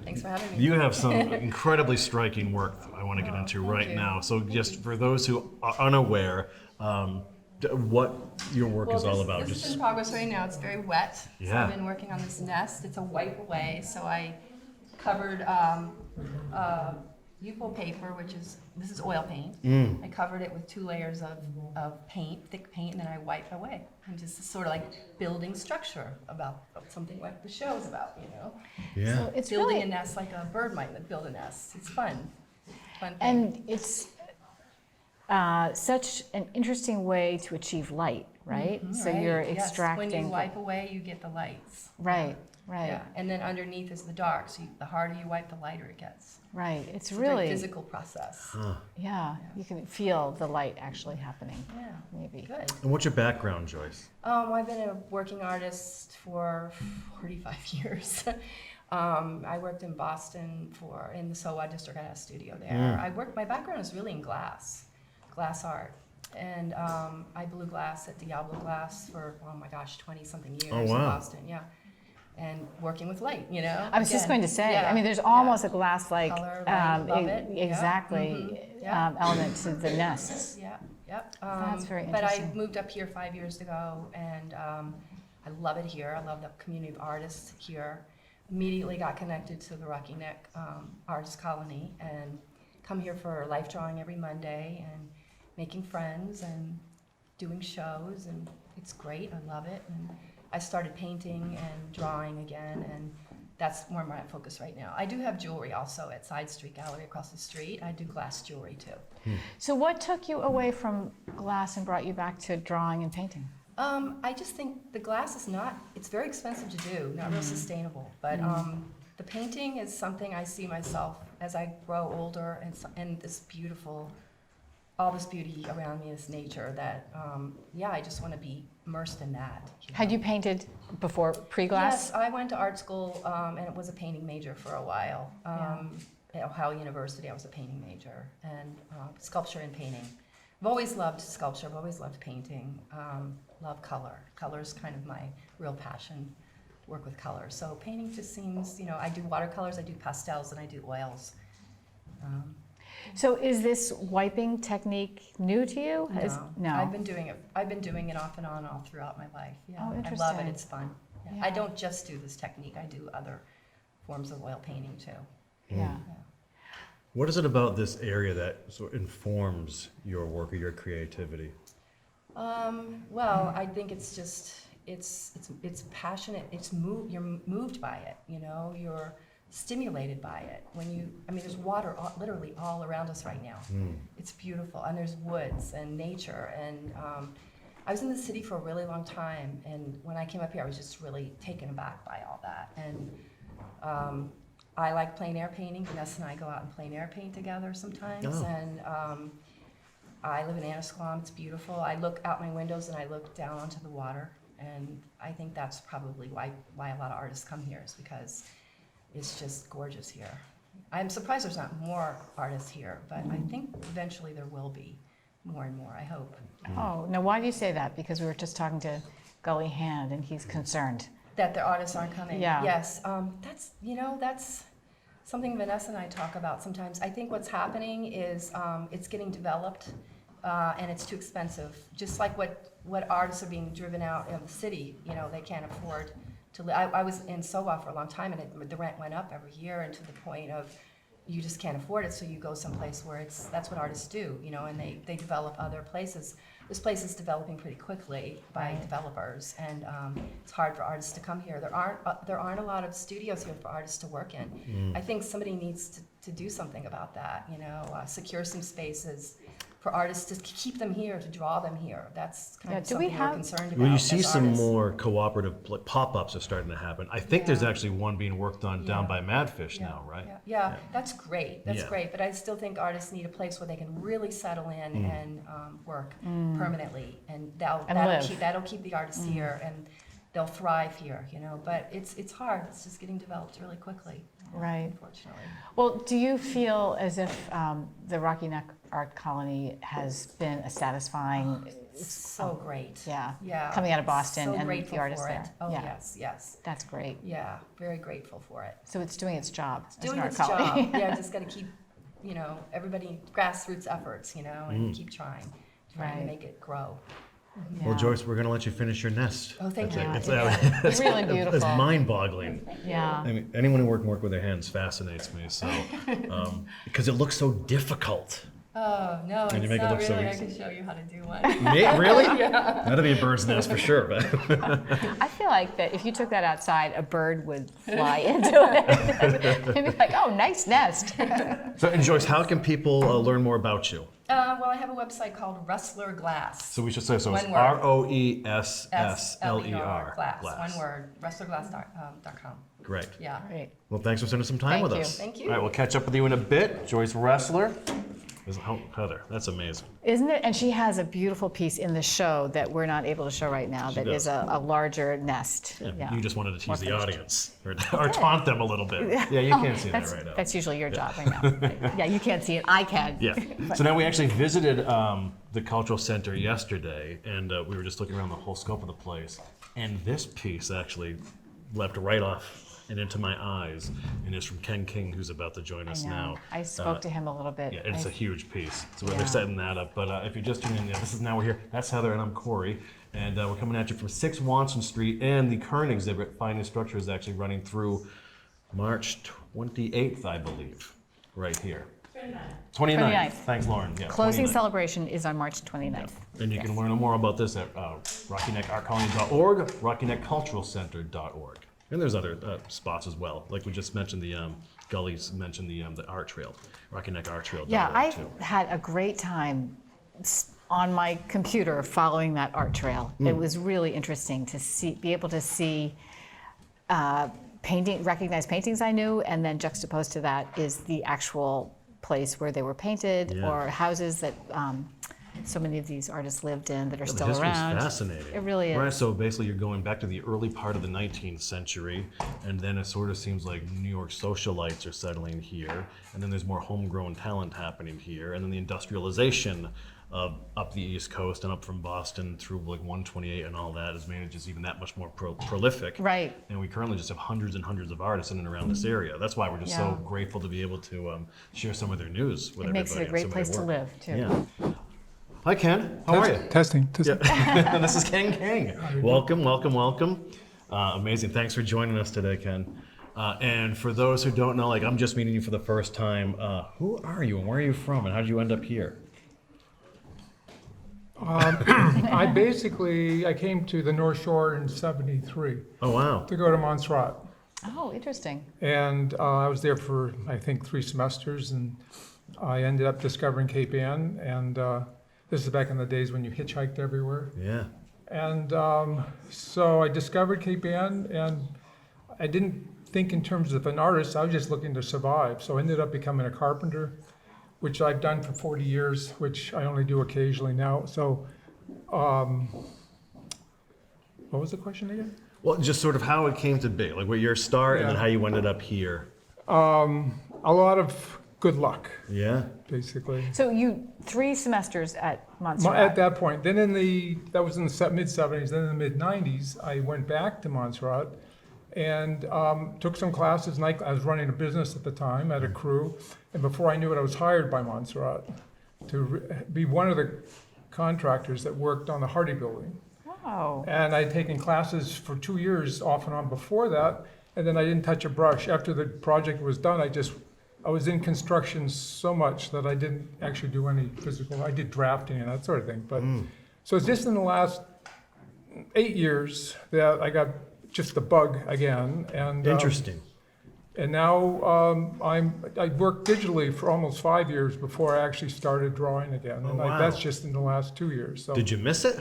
Thanks for having me. You have some incredibly striking work I want to get into right you. now. So just for those who are unaware, what your work is all about. This is in progress right now. It's very wet. So Yeah. I've been working on this nest. It's a wipe away. So I covered Yupo paper, this is oil paint. I covered it with 2 layers of paint, thick paint, and then I wipe away. And just sort of like building structure about something like the show is about, you know? Yeah. So it's Building really, a nest like a bird might build a nest. It's fun. Fun thing. and it's such an interesting way to achieve light, right? So Right, you're yes. extracting. When you wipe away, you get the lights. Right, right, Yeah, and then underneath is the dark. So the harder you wipe, the lighter it gets. right. It's It's a very really, physical process. yeah, you can feel the light actually happening, Yeah, maybe. good. And what's your background, Joyce? I've been a working artist for 45 years. I worked in Boston in the SoWa district. I had a studio there. My background is really in glass art. And I blew glass at Diablo Glass for, oh my gosh, 20-something years Oh, in wow. Boston, yeah. And working with light, you know? I was just Again, going to say, yeah, I mean, there's yeah. almost a glass-like Color, light, love it. Yeah. exactly Yeah. element to the nests. Yeah, yep. That's very But I interesting. moved up here 5 years ago, and I love it here. I love the community of artists here. Immediately got connected to the Rocky Neck Artist Colony, and come here for life drawing every Monday, and making friends, and doing shows, and it's great. I love it. And I started painting and drawing again, and that's more my focus right now. I do have jewelry also at Side Street Gallery across the street. I do glass jewelry too. So what took you away from glass and brought you back to drawing and painting? I just think the glass is it's very expensive to do, not real sustainable. But the painting is something I see myself as I grow older, and all this beauty around me, this nature that, I just want to be immersed in that. Had you painted before, pre-glass? Yes, I went to art school, and it was a painting major for a while. At Ohio University, I was a painting major, and sculpture and painting. I've always loved sculpture, I've always loved painting, love color. Color is kind of my real passion, work with color. So painting just seems, I do watercolors, I do pastels, and I do oils. So is this wiping technique new to you? No. I've been doing it off and on all throughout my life. Yeah, Oh, I love interesting. it. It's fun. Yeah. Yeah. I don't just do this technique. I do other forms of oil painting too. Yeah. What is it about this area that sort of informs your work or your creativity? Well, I think it's just it's passionate. You're moved by it. You're stimulated by it. There's water literally all around us right now. It's beautiful, and there's woods and nature. And I was in the city for a really long time, and when I came up here, I was just really taken aback by all that. And I like plein air painting. Vanessa and I go out and plein air paint together sometimes. Oh. And I live in Annisquam. It's beautiful. I look out my windows and I look down onto the water, and I think that's probably why a lot of artists come here, is because it's just gorgeous here. I'm surprised there's not more artists here, but I think eventually there will be more and more, I hope. Oh, now why do you say that? Because we were just talking to Gully Hand, and he's concerned. That the artists aren't coming. Yeah. Yes, that's something Vanessa and I talk about sometimes. I think what's happening is it's getting developed, and it's too expensive. Just like what artists are being driven out of the city, they can't afford to live. I was in SoWa for a long time, and the rent went up every year, and to the point of you just can't afford it, so you go someplace where that's what artists do, and they develop other places. this place is developing pretty quickly by developers, and it's hard for artists to come here. There aren't a lot of studios here for artists to work in. I think somebody needs to do something about that, you know, secure some spaces for artists to keep them here, to draw them here. That's kind of do we something we're have- concerned about. Well, you see as some artists. more cooperative pop-ups are starting to happen. I think there's actually one being worked on down by Madfish now, right? Yeah, that's great. That's Yeah. great. But I still think artists need a place where they can really settle in and work permanently, and live. that'll keep the artists here, and they'll thrive here. You know, but it's hard. It's just getting developed really quickly. Right. Unfortunately. Well, do you feel as if the Rocky Neck Art Colony has been a satisfying, So great. yeah, Yeah. coming out of Boston So and grateful the artists for there? it. Oh Yeah. yes. That's great. Yeah, very grateful for it. So it's doing its job as Doing an art its colony. job. Yeah, just got to keep, you know, everybody grassroots efforts, you know, and keep trying to Right. make it grow. Well, Yeah. Joyce, we're going to let you finish your nest. Oh, thank you. It's, It's really beautiful. It's mind-boggling. Yeah. I mean, anyone who work with their hands fascinates me. So, because it looks so difficult. Oh, no, And you it's make it not look so really. I easy. can show you how to do one. Really? That'd be a bird's nest for sure. But I feel like that if you took that outside, a bird would fly into it. They'd be like, oh, nice nest. so, and Joyce, how can people learn more about you? Well, I have a website called Roessler Glass. So we should say so. It's One word. ROESSLER. Glass. One word. RoesslerGlass.com. Great. Yeah. Great. Well, thanks for spending some time Thank with you. us. Thank you. All right, we'll catch up with you in a bit. Joyce Roessler. Heather, that's amazing. Isn't it? And she has a beautiful piece in the show that we're not able to show right now that does. is a larger nest. Yeah, You just wanted to More tease the finished. audience or taunt them a little bit. Yeah, you can't see that That's, right now. that's usually your job, I know. Yeah, you can't see it. I can. Yeah. So now we actually visited the cultural center yesterday, and we were just looking around the whole scope of the place. And this piece actually leapt right off and into my eyes, and is from Ken King, who's about to join us I know. now. I spoke to him a little bit. Yeah, it's I- a huge piece. So Yeah. they're setting that up. But if you're just tuning in, this is Now We're Here. That's Heather, and I'm Corey. And we're coming at you from 6 Watson Street. And the current exhibit, Finding Structure, is actually running through March 28th, I believe, right here. 29th. Thanks, Lauren. Yeah, Closing 29th. celebration is on March 29th. And you can learn more about this at RockyNeckArtColony.org, RockyNeckCulturalCenter.org. And there's other spots as well. Like we just mentioned, the Gully's mentioned the art trail, RockyNeckArtTrail.org Yeah, I too. had a great time on my computer following that art trail. It was really interesting to be able to see recognized paintings I knew, and then juxtaposed to that is the actual place where they were painted, Yeah. or houses that so many of these artists lived in that are The still history's around. fascinating. It really is. Right, so basically you're going back to the early part of the 19th century, and then it sort of seems like New York socialites are settling here, and then there's more homegrown talent happening here, and then the industrialization of up the East Coast and up from Boston through like 128 and all that has made it just even that much more prolific. Right. And we currently just have hundreds and hundreds of artists in and around this area. That's why we're just so Yeah. grateful to be able to share some of their news with It makes it a everybody and great some of place their to work. live, too. Yeah. Hi, Ken. How are you? Testing. This is Ken King. Welcome, welcome, welcome. Amazing. Thanks for joining us today, Ken. And for those who don't know, like I'm just meeting you for the first time. Who are you and where are you from and how did you end up here? I came to the North Shore in '73 Oh, wow. to go to Montserrat. Oh, interesting. And I was there for, I think, 3 semesters, and I ended up discovering Cape Ann, and this is back in the days when you hitchhiked everywhere. Yeah. And so I discovered Cape Ann, and I didn't think in terms of an artist, I was just looking to survive. So I ended up becoming a carpenter, which I've done for 40 years, which I only do occasionally now. So what was the question again? Well, just sort of how it came to be, like where your start and then Yeah. how you ended up here. A lot of good luck, Yeah. basically. So you 3 semesters at At Montserrat. that point, then that was in the mid-70s, then in the mid-90s, I went back to Montserrat and took some classes. And I was running a business at the time, had a crew, and before I knew it, I was hired by Montserrat to be one of the contractors that worked on the Hardy building. Oh, And I'd taken classes for 2 years off and on before that, and then I didn't touch a brush. After the project was done, I was in construction so much that I didn't actually do any physical. I did drafting and that sort of thing, but So it's just in the last 8 years that I got just the bug again, and Interesting. and now I worked digitally for almost 5 years before I actually started drawing again, and wow. that's just in the last 2 years. So Did you miss it?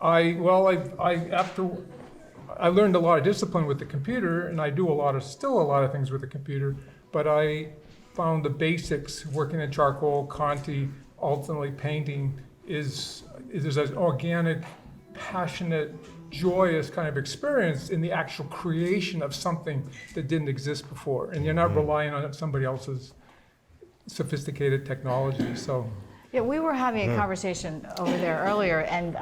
I learned a lot of discipline with the computer, and I do still a lot of things with the computer, but I found the basics, working in charcoal, Conti, ultimately painting, is an organic, passionate, joyous kind of experience in the actual creation of something that didn't exist before. And you're not relying on somebody else's sophisticated technology, so. Yeah, we were having a conversation over there earlier, and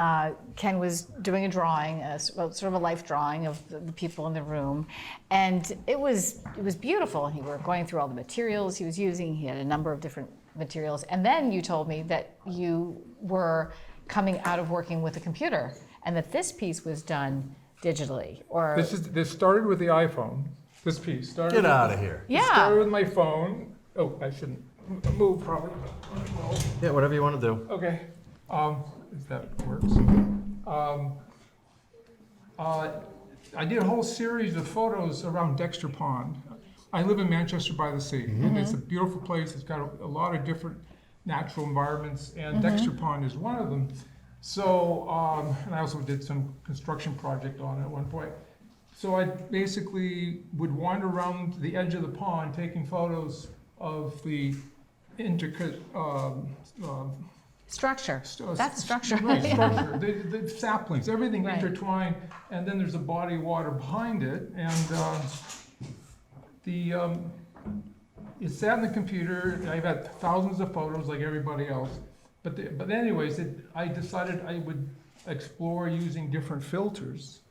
Ken was doing a drawing, sort of a life drawing of the people in the room, and it was beautiful. And he were going through all the materials he was using. He had a number of different materials, and then you told me that you were coming out of working with a computer, and that this piece was done digitally. Or This started with the iPhone. This piece started. Get out of here. It started with my phone. Oh, I shouldn't move probably. Yeah, whatever you want to do. Okay, if that works. I did a whole series of photos around Dexter Pond. I live in Manchester by the Sea, and it's a beautiful place. It's got a lot of different natural environments, and Dexter Pond is one of them. So, and I also did some construction project on it at one point. So I basically would wander around the edge of the pond taking photos of the intricate structure. That's structure. Right, structure. The saplings, everything Right. intertwined, and then there's a body of water behind it, and it sat in the computer. I've had thousands of photos like everybody else, but anyways, I decided I would explore using different filters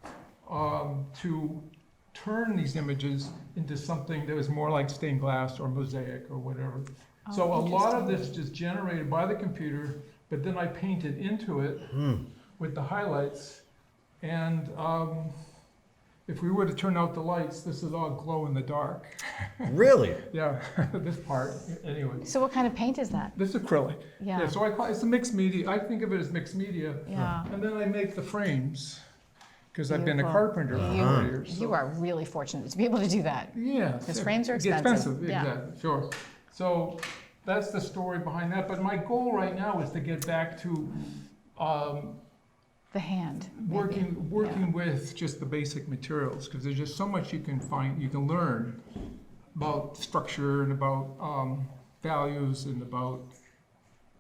to turn these images into something that was more like stained glass or mosaic or whatever. So a lot of this is generated by the computer, but then I painted into it with the highlights. And if we were to turn out the lights, this is all glow in the dark. Really? Yeah, this part, anyway. So what kind of paint is that? This is acrylic. Yeah. So it's a mixed media. I think of it as mixed media. Yeah. And then I make the frames, because I've been a Beautiful. carpenter for 4 years. So. You are really fortunate to be able to do that. Yeah. Because frames are expensive. Yeah. Exactly, sure. So that's the story behind that. But my goal right now is to get back to The hand. maybe. working with just the basic materials, because there's just so much you can learn about structure and about values and about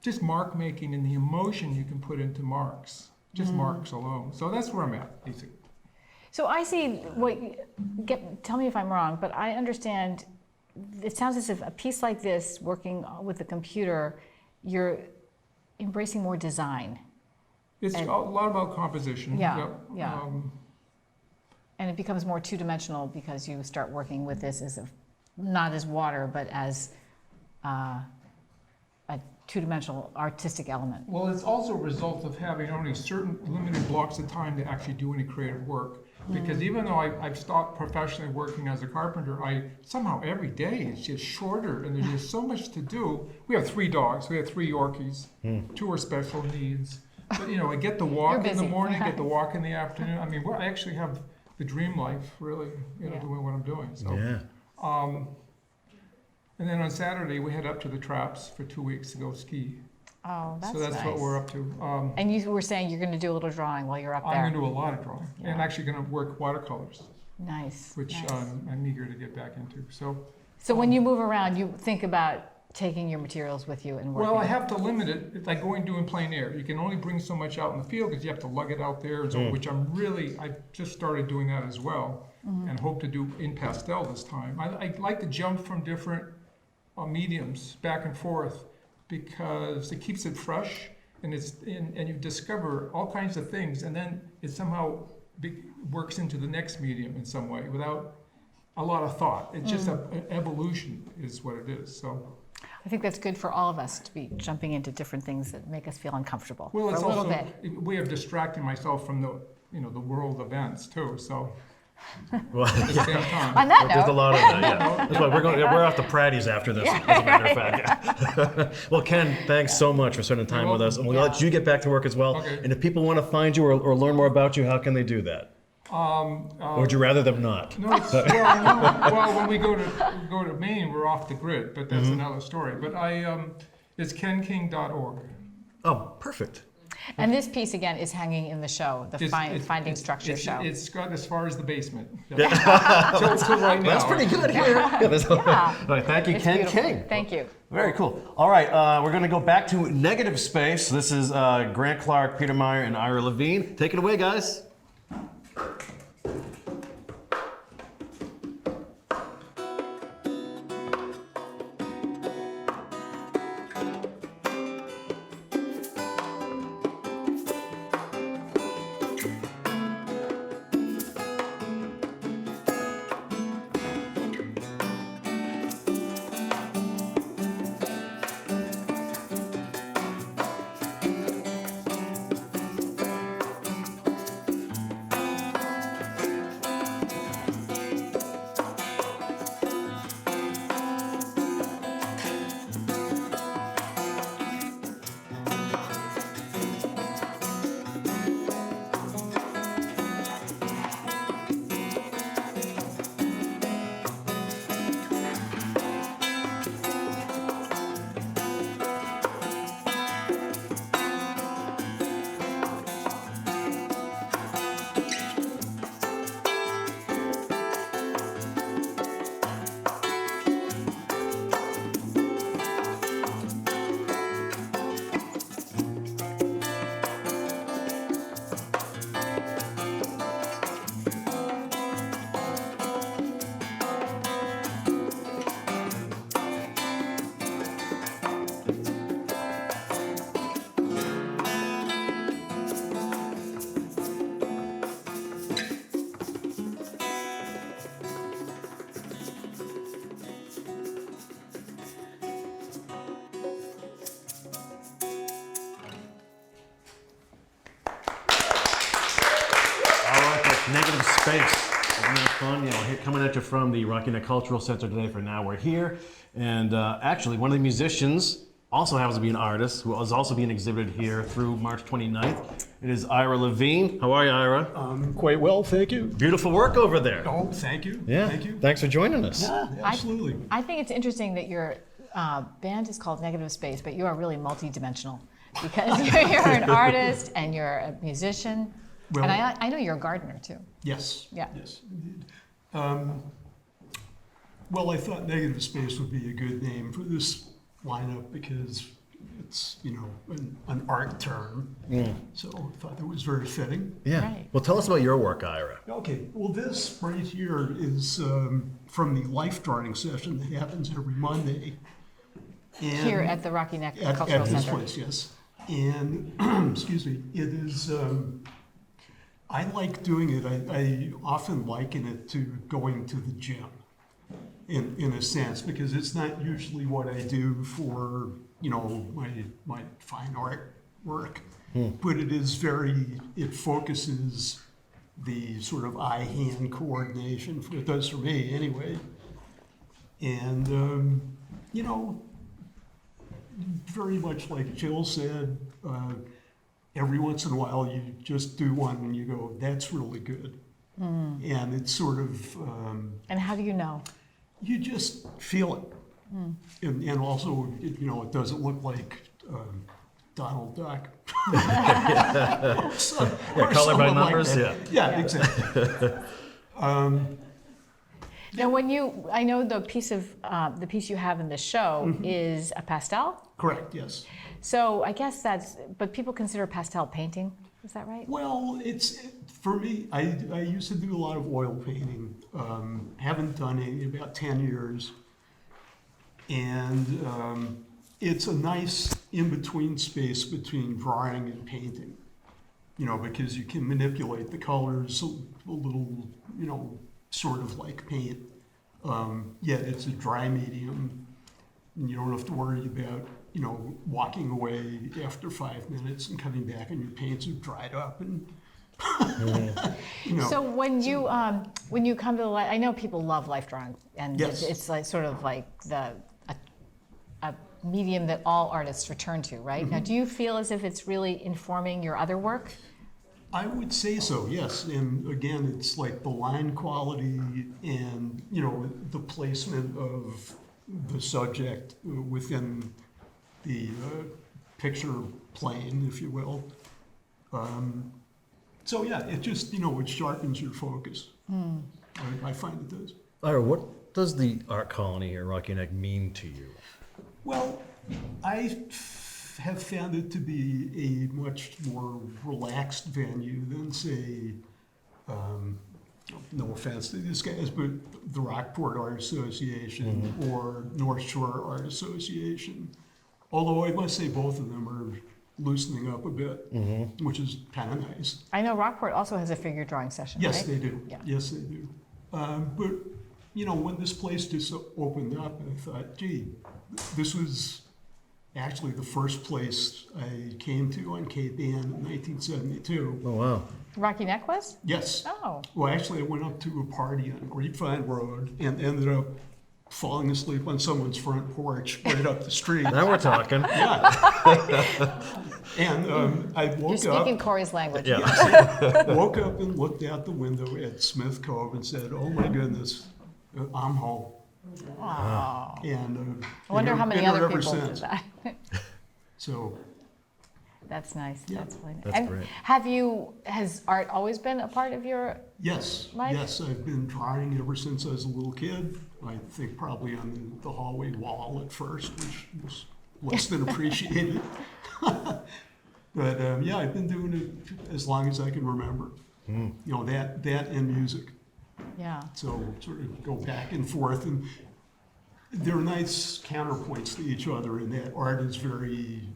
just mark making and the emotion you can put into marks, just marks alone. So that's where I'm at, basically. So I see tell me if I'm wrong, but I understand, it sounds as if a piece like this, working with the computer, you're embracing more design. It's a lot about composition. Yeah, Yep. yeah. And it becomes more two-dimensional because you start working with this not as water, but as a two-dimensional artistic element. Well, it's also a result of having only certain limited blocks of time to actually do any creative work. Because even though I've stopped professionally working as a carpenter, somehow every day is just shorter and there's just so much to do. We have 3 dogs. We have 3 Yorkies. 2 are special needs. But I get to walk in the busy. morning, get to walk in the afternoon. I mean, I actually have the dream life, really, Yeah. doing what I'm doing. So. Yeah. And then on Saturday, we head up to the Traps for 2 weeks to go ski. Oh, that's So that's nice. what we're up to. And you were saying you're going to do a little drawing while you're up I'm there. going to do a lot of drawing, and Yeah. actually going to work watercolors, Nice. which nice. I'm eager to get back into. So when you move around, you think about taking your materials with you and working. Well, I have to limit it. It's like going to in plein air. You can only bring so much out in the field because you have to lug it out there. So, which I just started doing that as well, and hope to do in pastel this time. I like to jump from different mediums back and forth because it keeps it fresh, and you discover all kinds of things, and then it somehow works into the next medium in some way without a lot of thought. It's just an evolution is what it is. So. I think that's good for all of us to be jumping into different things that make us feel uncomfortable Well, for it's a little also bit. a way of distracting myself from the world events too. So, Well, at the same time. On that there's a note, lot of that, yeah. That's why we're off to Pratty's after this, as a matter of fact. Yeah. Well, Ken, thanks so much for spending time with us. And we'll let you get back to work as well. Okay. And if people want to find you or learn more about you, how can they do that? Or would you rather them not? No, well, when we go to Maine, we're off the grid, but that's another story. But it's kenking.org. Oh, perfect. and this piece again is hanging in the show, the Finding Structure it's, show. It's got as far as the basement. Yeah. till right now. That's pretty good here. Yeah. All right, thank you, It's Ken beautiful. King. Thank you. Very cool. All right, we're going to go back to negative space. This is Grant Clark, Peter Meyer, and Ira Levine. Take it away, guys. Negative space. Isn't that fun? You know, here coming at you from the Rocky Neck Cultural Center today for Now We're Here. And actually, one of the musicians also happens to be an artist who is also being exhibited here through March 29th. It is Ira Levine. How are you, Ira? Quite well, thank you. Beautiful work over there. Oh, thank you. Yeah. Thank you. Thanks for joining us. Yeah, absolutely. I think it's interesting that your band is called Negative Space, but you are really multidimensional because you're an artist and you're a musician. Well- and I know you're a gardener too. Yes. Yeah. Yes, indeed. Well, I thought Negative Space would be a good name for this lineup because it's, you know, an art term. So I thought that was very fitting. Yeah. Right. Well, tell us about your work, Ira. Okay, well, this right here is from the Lifeguarding Session that happens every Monday. And Here at the Rocky Neck at Cultural this Center. place, yes. And, excuse me, it is, I like doing it. I often liken it to going to the gym in a sense, because it's not usually what I do for, you know, my fine art work. But it is it focuses the sort of eye-hand coordination, it does for me anyway. And, you know, very much like Jill said, every once in a while you just do one and you go, that's really good. And it's sort of, And how do you know? you just feel it. And also, you know, it doesn't look like Donald Duck. Yeah, Or color by someone like numbers, that. Yeah, exactly. Now, I know the piece you have in the show is a pastel. Correct, yes. So I guess but people consider pastel painting. Is that right? Well, for me, I used to do a lot of oil painting. Haven't done it in about 10 years. And it's a nice in-between space between drawing and painting, you know, because you can manipulate the colors a little, you know, sort of like paint. Yet it's a dry medium. And you don't have to worry about, you know, walking away after 5 minutes and coming back and your paints have dried up and You know, So when you come to the, I know people love life drawing, and Yes. it's like sort of like a medium that all artists return to, right? Mm-hmm. Now, do you feel as if it's really informing your other work? I would say so, yes. And again, it's like the line quality and, you know, the placement of the subject within the picture plane, if you will. So yeah, it just, you know, it sharpens your focus. I find it does. Ira, what does the art colony here, Rocky Neck, mean to you? Well, I have found it to be a much more relaxed venue than, say, no offense to these guys, but the Rockport Art Association or North Shore Art Association. Although I must say both of them are loosening up a bit, which is kind of nice. I know Rockport also has a figure drawing session, Yes, right? they do. Yeah. Yes, they do. But, you know, when this place just opened up, I thought, gee, this was actually the first place I came to on Cape Ann in 1972. Oh, wow. Rocky Neck was? Yes. Oh. Well, actually, I went up to a party on Grapevine Road and ended up falling asleep on someone's front porch right up the street. Now we're talking. And I You're woke up. speaking Corey's language. Yeah. Woke up and looked out the window at Smith Cove and said, "Oh my goodness, I'm home." Aw. And I wonder how many been other there ever people did since. that. So That's nice. Yeah. That's really nice. That's And great. has art always been a part of your yes, Life? yes, I've been drawing ever since I was a little kid. I think probably on the hallway wall at first, which was less than appreciated. But yeah, I've been doing it as long as I can remember. You know, that and music. Yeah. So sort of go back and forth, and they're nice counterpoints to each other in that art is very,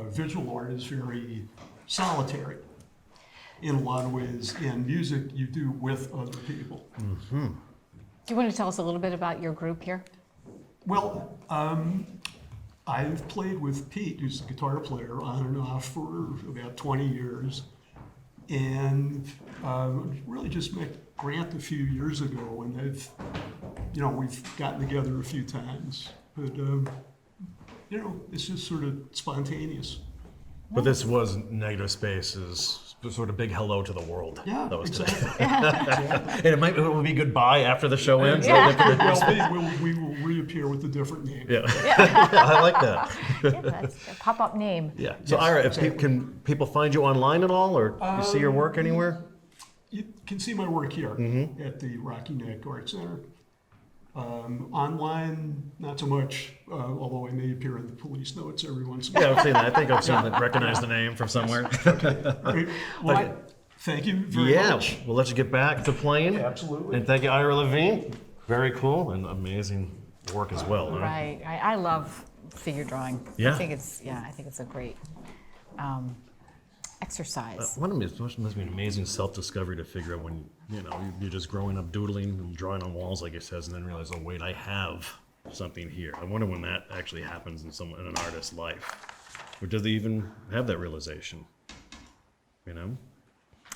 visual art is very solitary in a lot of ways, and music you do with other people. Do you want to tell us a little bit about your group here? Well, I've played with Pete, who's the guitar player, on and off for about 20 years, and really just met Grant a few years ago, and we've gotten together a few times, but it's just sort of spontaneous. But this was Negative Space's sort of big hello to the world. Yeah, That was today. exactly. And it will be goodbye after the show ends. Well, we will reappear with a different name. Yeah. I like that. Yeah, that's a pop-up name. Yeah. So Yes, Ira, exactly. can people find you online at all, or you see your work anywhere? You can see my work here at the Rocky Neck Art Center. Online, not so much, although I may appear in the police notes every once in a while. Yeah, I've seen that. I think I've seen that. Recognize the name from somewhere. Great. Well, thank you very much. We'll let you get back to playing. Absolutely. And thank you, Ira Levine. Very cool and amazing work as well. Huh? Right. I love figure drawing. Yeah. I think it's a great exercise. One of them must be an amazing self-discovery to figure out when you're just growing up doodling and drawing on walls, like it says, and then realize, oh wait, I have something here. I wonder when that actually happens in an artist's life, or does they even have that realization? You know?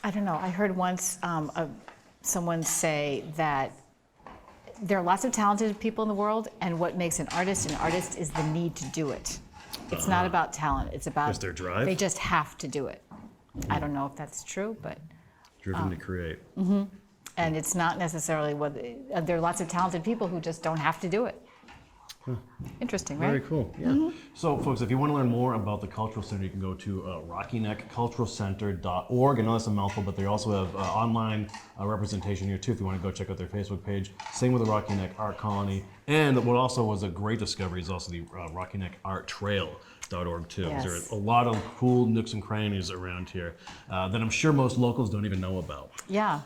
I don't know. I heard once someone say that there are lots of talented people in the world, and what makes an artist is the need to do it. It's not about talent. It's about Just their drive? They just have to do it. I don't know if that's true, but Driven to create. and it's not necessarily what there are lots of talented people who just don't have to do it. Interesting, right? Very cool. Yeah. So, folks, if you want to learn more about the Cultural Center, you can go to rockyneckculturalcenter.org. I know that's a mouthful, but they also have online representation here too. If you want to go check out their Facebook page. Same with the Rocky Neck Art Colony, and what also was a great discovery is also the Rocky Neck Art Trail.org too. Yes. There are a lot of cool nooks and crannies around here that I'm sure most locals don't even know about, Yeah,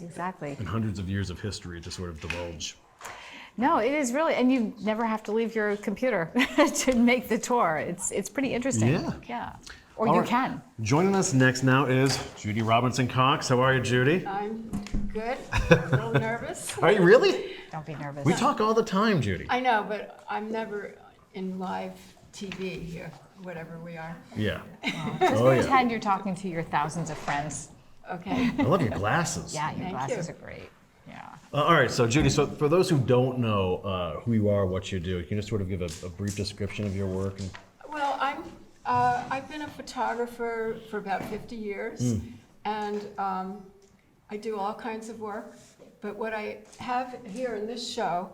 exactly. and hundreds of years of history to sort of divulge. No, it is really, and you never have to leave your computer to make the tour. It's pretty interesting. Yeah. Or All you right. can. Joining us next now is Judy Robinson Cox. How are you, Judy? I'm good. A little nervous. Are you really? Don't be nervous. We talk all the time, Judy. I know, but I'm never in live TV here, whatever we are. Yeah. Just Oh, yeah. pretend you're talking to your thousands of friends. Okay. I love your glasses. Yeah, your Thank glasses you. are great. Yeah. All right, so Judy, so for those who don't know who you are, what you do, can you just sort of give a brief description of your work? And... Well, I've been a photographer for about 50 years, and I do all kinds of work. But what I have here in this show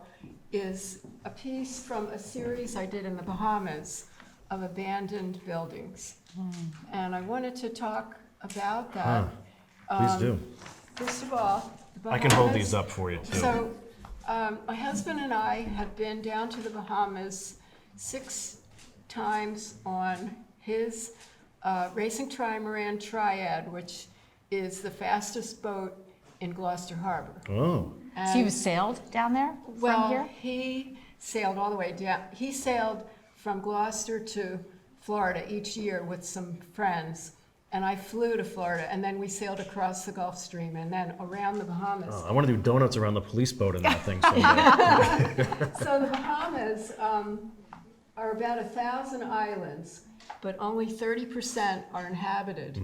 is a piece from a series I did in the Bahamas of abandoned buildings. And I wanted to talk about that. Please do. First of all, the I can hold Bahamas- these up for you, too. So, my husband and I have been down to the Bahamas 6 times on his racing trimaran Triad, which is the fastest boat in Gloucester Harbor. Oh, So you've sailed down there from Well, here? he sailed all the way down. He sailed from Gloucester to Florida each year with some friends. And I flew to Florida, and then we sailed across the Gulf Stream and then around the Bahamas. I want to do donuts around the police boat in that thing someday. So the Bahamas are about 1,000 islands, but only 30% are inhabited.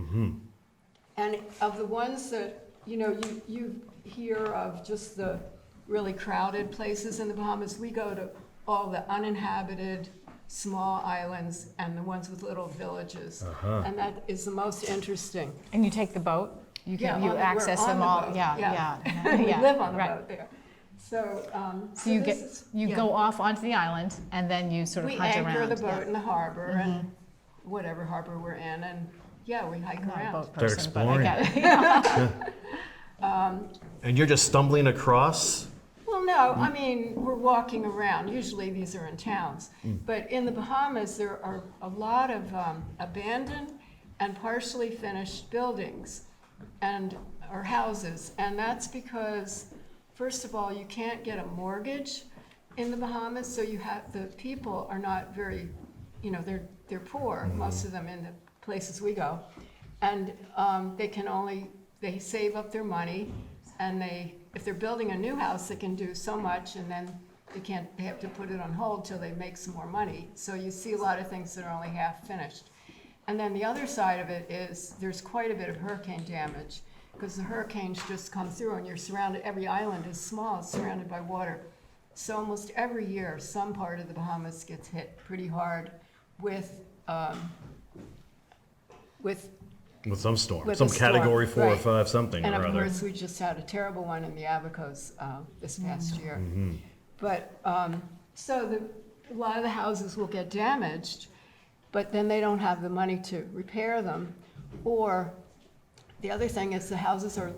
And of the ones that, you hear of just the really crowded places in the Bahamas, we go to all the uninhabited small islands and the ones with little villages. And that is the most interesting. And you take the boat? You Yeah, can, you we're access on them the all? boat, Yeah, yeah. yeah. We yeah, live on the right. boat there. So, So you this get, is- you yeah. go off onto the island and then you sort of We hunt around. anchor the yeah. boat in the harbor and whatever harbor we're in, and yeah, we hike I'm not a around. boat They're person, but I exploring. get it. And you're just stumbling across? Well, no, I mean, we're walking around. Usually these are in towns. But in the Bahamas, there are a lot of abandoned and partially finished buildings and or houses. And that's because, first of all, you can't get a mortgage in the Bahamas, so you have, the people are not very, they're poor, most of them in the places we go. And they save up their money, and if they're building a new house, they can do so much, and then they have to put it on hold till they make some more money. So you see a lot of things that are only half finished. And then the other side of it is there's quite a bit of hurricane damage, because the hurricanes just come through and you're surrounded, every island is small, it's surrounded by water. So almost every year, some part of the Bahamas gets hit pretty hard with With some storm, With some a storm, category 4 or right. 5 something And or of other. course, we just had a terrible one in the Abacos this past year. But, so a lot of the houses will get damaged, but then they don't have the money to repair them. Or the other thing is the houses are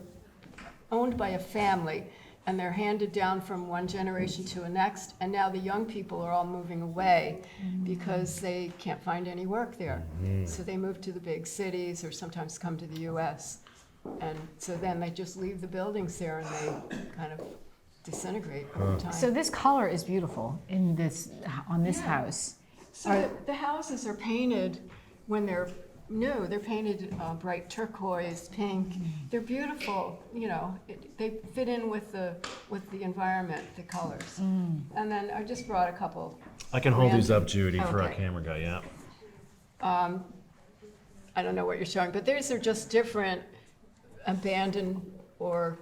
owned by a family, and they're handed down from one generation to the next, and now the young people are all moving away because they can't find any work there. So they move to the big cities or sometimes come to the US. And so then they just leave the buildings there and they kind of disintegrate over time. So this color is beautiful on this Yeah. house. So the houses are painted when they're new. They're painted bright turquoise, pink. They're beautiful. They fit in with the environment, the colors. And then I just brought a couple. I can hold these random- up, Judy, for our Okay. camera guy, yeah. I don't know what you're showing, but these are just different abandoned or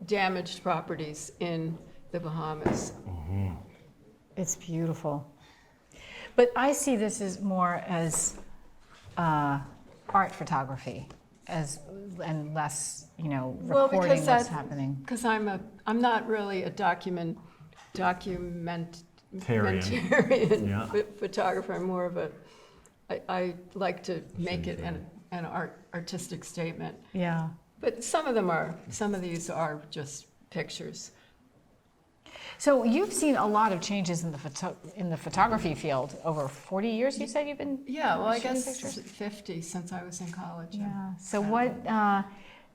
damaged properties in the Bahamas. It's beautiful. But I see this as more as art photography, and less, recording what's happening. Because I'm not really a documentarian Yeah. photographer. I'm more of I like to make it an artistic statement. Yeah. But some of these are just pictures. So you've seen a lot of changes in the photography field over 40 years. You said you've been Yeah, well, I shooting guess pictures? 50 since I was in college. Yeah. So what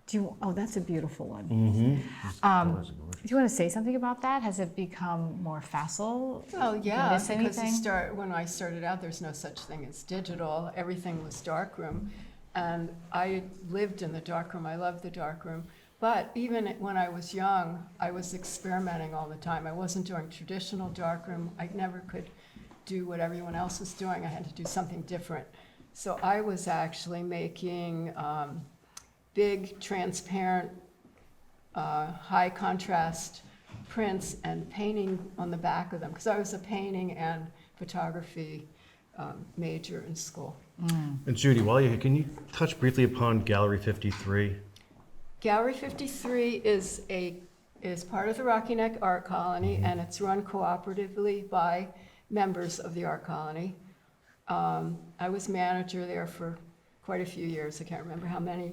do you? Oh, that's a beautiful one. Do you want to say something about that? Has it become more facile? Well, Did you yeah, miss because anything? when I started out, there's no such thing as digital. Everything was darkroom, and I lived in the darkroom. I loved the darkroom. But even when I was young, I was experimenting all the time. I wasn't doing traditional darkroom. I never could do what everyone else was doing. I had to do something different. So I was actually making big, transparent, high contrast prints and painting on the back of them, because I was a painting and photography major in school. And Judy, while you're here, can you touch briefly upon Gallery 53? Gallery 53 is part of the Rocky Neck Art Colony, and it's run cooperatively by members of the Art Colony. I was manager there for quite a few years. I can't remember how many.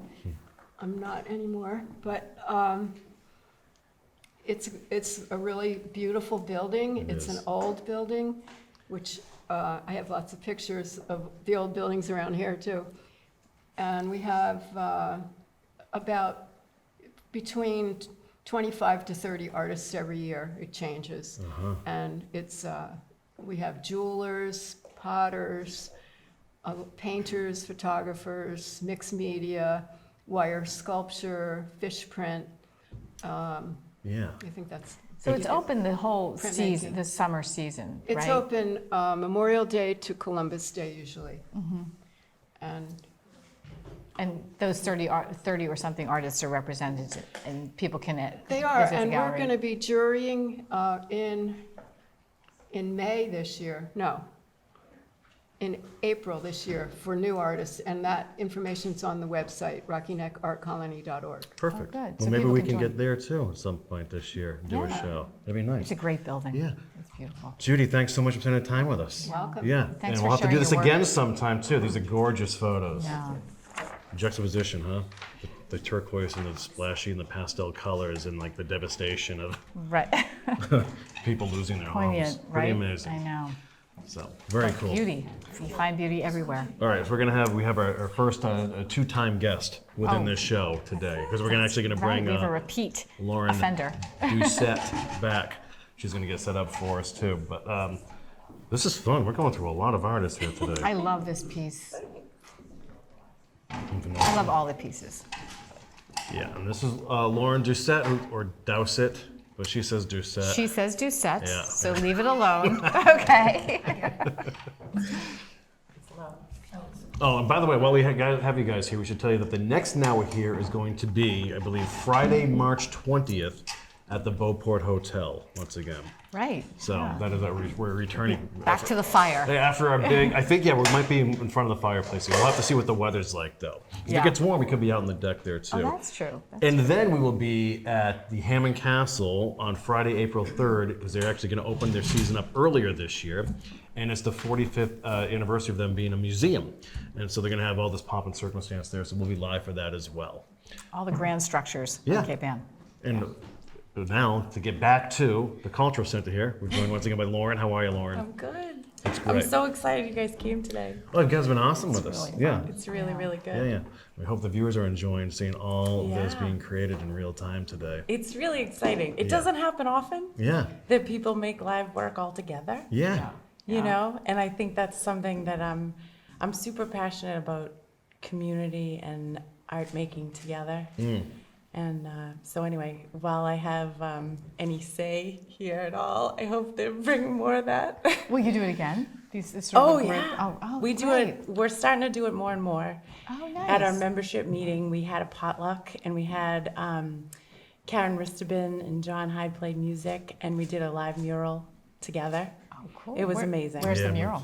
I'm not anymore, but it's a really beautiful building. It's an old building, which I have lots of pictures of the old buildings around here too. And we have about between 25 to 30 artists every year. It changes. And it's we have jewelers, potters, painters, photographers, mixed media, wire sculpture, fish print. I think that's. So it's open the whole Printmaking. season, the summer season, right? It's open Memorial Day to Columbus Day usually. And those 30 or something artists are represented, and people can They are, visit the and we're gallery. going to be jurying in May this year. No, in April this year for new artists, and that information's on the website, rockyneckartcolony.org. Perfect. good. Well, So maybe people we can can join. get there too at some point this year, do a Yeah. show. That'd be nice. It's a great building. Yeah. It's beautiful. Judy, thanks so much for spending time with us. Welcome. Yeah, Thanks and for we'll have to do sharing this your work. again sometime too. These are gorgeous photos. Yeah. Juxtaposition, huh? The turquoise and the splashy and the pastel colors and like the devastation of Right. people losing their homes. Poignant, right? Pretty amazing. I know. So very cool. Beauty. You find beauty everywhere. All right, so we have our first two-time guest within Oh. this show today because we're actually going to Right, bring we have a repeat Loren offender. Doucette back. She's going to get set up for us too. But this is fun. We're going through a lot of artists here today. I love this piece. I love all the pieces. Yeah, and this is Loren Doucette, or Doucette, but she says Doucette. She says Doucette, Yeah. so leave it alone. Okay. Oh, and by the way, while we have you guys here, we should tell you that the next Now We're Here is going to be, I believe, Friday, March 20th at the Beauport Hotel once again. Right. So yeah. that is we're returning. Back to the fire. After our big, I think, we might be in front of the fireplace. We'll have to see what the weather's like, though. If Yeah. it gets warm, we could be out on the deck there, too. Oh, that's true. And then we will be at the Hammond Castle on Friday, April 3rd, because they're actually going to open their season up earlier this year. And it's the 45th anniversary of them being a museum. And so they're going to have all this pomp and circumstance there, so we'll be live for that as well. All the grand structures Yeah. in Cape Ann. And now, to get back to the Cultural Center here, we're joined once again by Loren. How are you, Loren? I'm good. That's I'm great. so excited you guys came today. Oh, you guys have been awesome with us. really Yeah. It's really, really good. Yeah, yeah. We hope the viewers are enjoying seeing all of this Yeah. being created in real time today. It's really exciting. It Yeah. doesn't happen often Yeah, that people make live work all together. yeah. You know, and I think that's something that I'm super passionate about, community and art making together. And so anyway, while I have any say here at all, I hope they bring more of that. Will you do it again? This sort of Oh a group- yeah, Oh, we do great. it. We're starting to do it more and more. Oh, nice. At our membership meeting, we had a potluck, and we had Karen Ristabin and John Hyde played music, and we did a live mural together. Oh, cool. It was amazing. Where's Yeah, the it mural?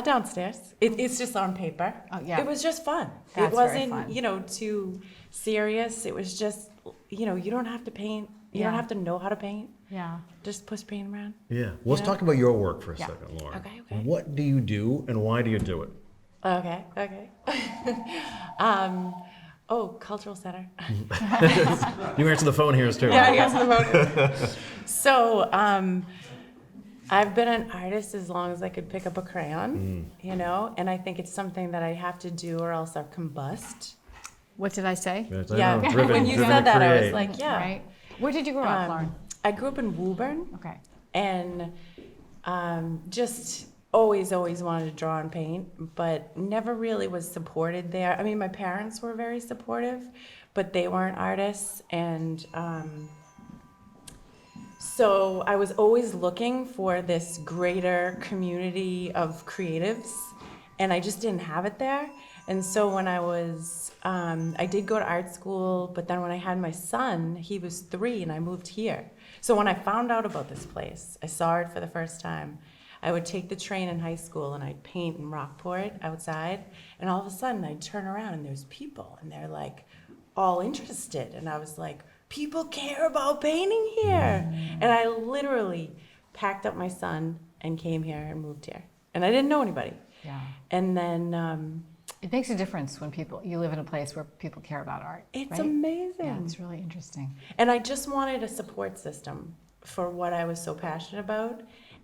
Downstairs. It's just on paper. Oh, yeah. It was just fun. That's it very wasn't, fun. too serious. It was just, you don't have to paint. You don't Yeah. have to know how to paint. Yeah. Just push paint around. Yeah. Let's Yeah. talk about your work for a Yeah. second, Loren. Okay, okay. What do you do and why do you do it? Okay. Cultural Center. You answer the phone here too. Yeah, yes, the vote. So, I've been an artist as long as I could pick up a crayon, and I think it's something that I have to do or else I'll combust. What did I say? Yes, I Yeah, know. Driven- when you driven said to that, I create. was like, yeah. Right. Where did you grow up, Lauren? I grew up in Woburn Okay. and just always wanted to draw and paint, but never really was supported there. I mean, my parents were very supportive, but they weren't artists, and so I was always looking for this greater community of creatives, and I just didn't have it there. And so when I was, I did go to art school, but then when I had my son, he was 3 and I moved here. So when I found out about this place, I saw it for the first time. I would take the train in high school and I'd paint in Rockport outside, and all of a sudden I'd turn around and there's people and they're like all interested. And I was like, people care about painting here. And I literally packed up my son and came here and moved here. And I didn't know anybody. Yeah. And then It makes a difference when you live in a place where people care about art. it's right? amazing. Yeah, it's really interesting. And I just wanted a support system for what I was so passionate about.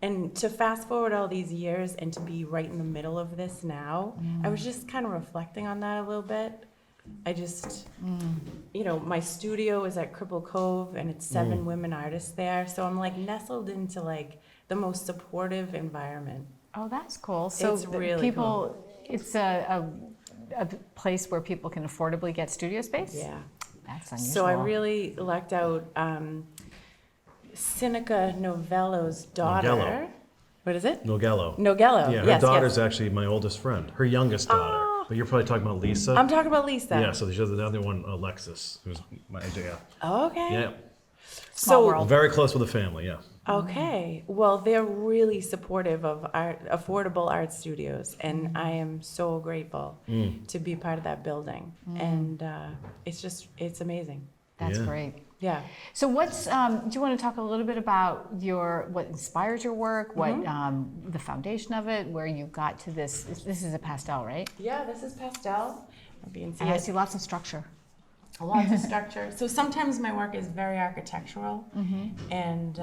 And to fast forward all these years and to be right in the middle of this now, I was just kind of reflecting on that a little bit. I just, you know, my studio is at Cripple Cove and it's 7 women artists there. So I'm like nestled into like the most supportive environment. Oh, that's cool. So It's really cool. It's a place where people can affordably get studio space? Yeah. That's unusual. So I really lucked out. Seneca Novello's daughter. Nogello. What is it? Nogello. Nogello. Yeah, her yes, daughter's yes. actually my oldest friend, her youngest daughter. Oh. But you're probably talking about Lisa. I'm talking about Lisa. Yeah, so there's the other one, Alexis, who's my age. Yeah. Okay. Yeah. Small So world. Very close with the family, yeah. okay, well, they're really supportive of affordable art studios, and I am so grateful to be part of that building. And it's amazing. That's Yeah. great. Yeah. So what's, do you want to talk a little bit about what inspires your work, what the foundation of it, where you got to this? This is a pastel, right? Yeah, this is pastel. And I see lots of structure. Lots of structure. So sometimes my work is very architectural, and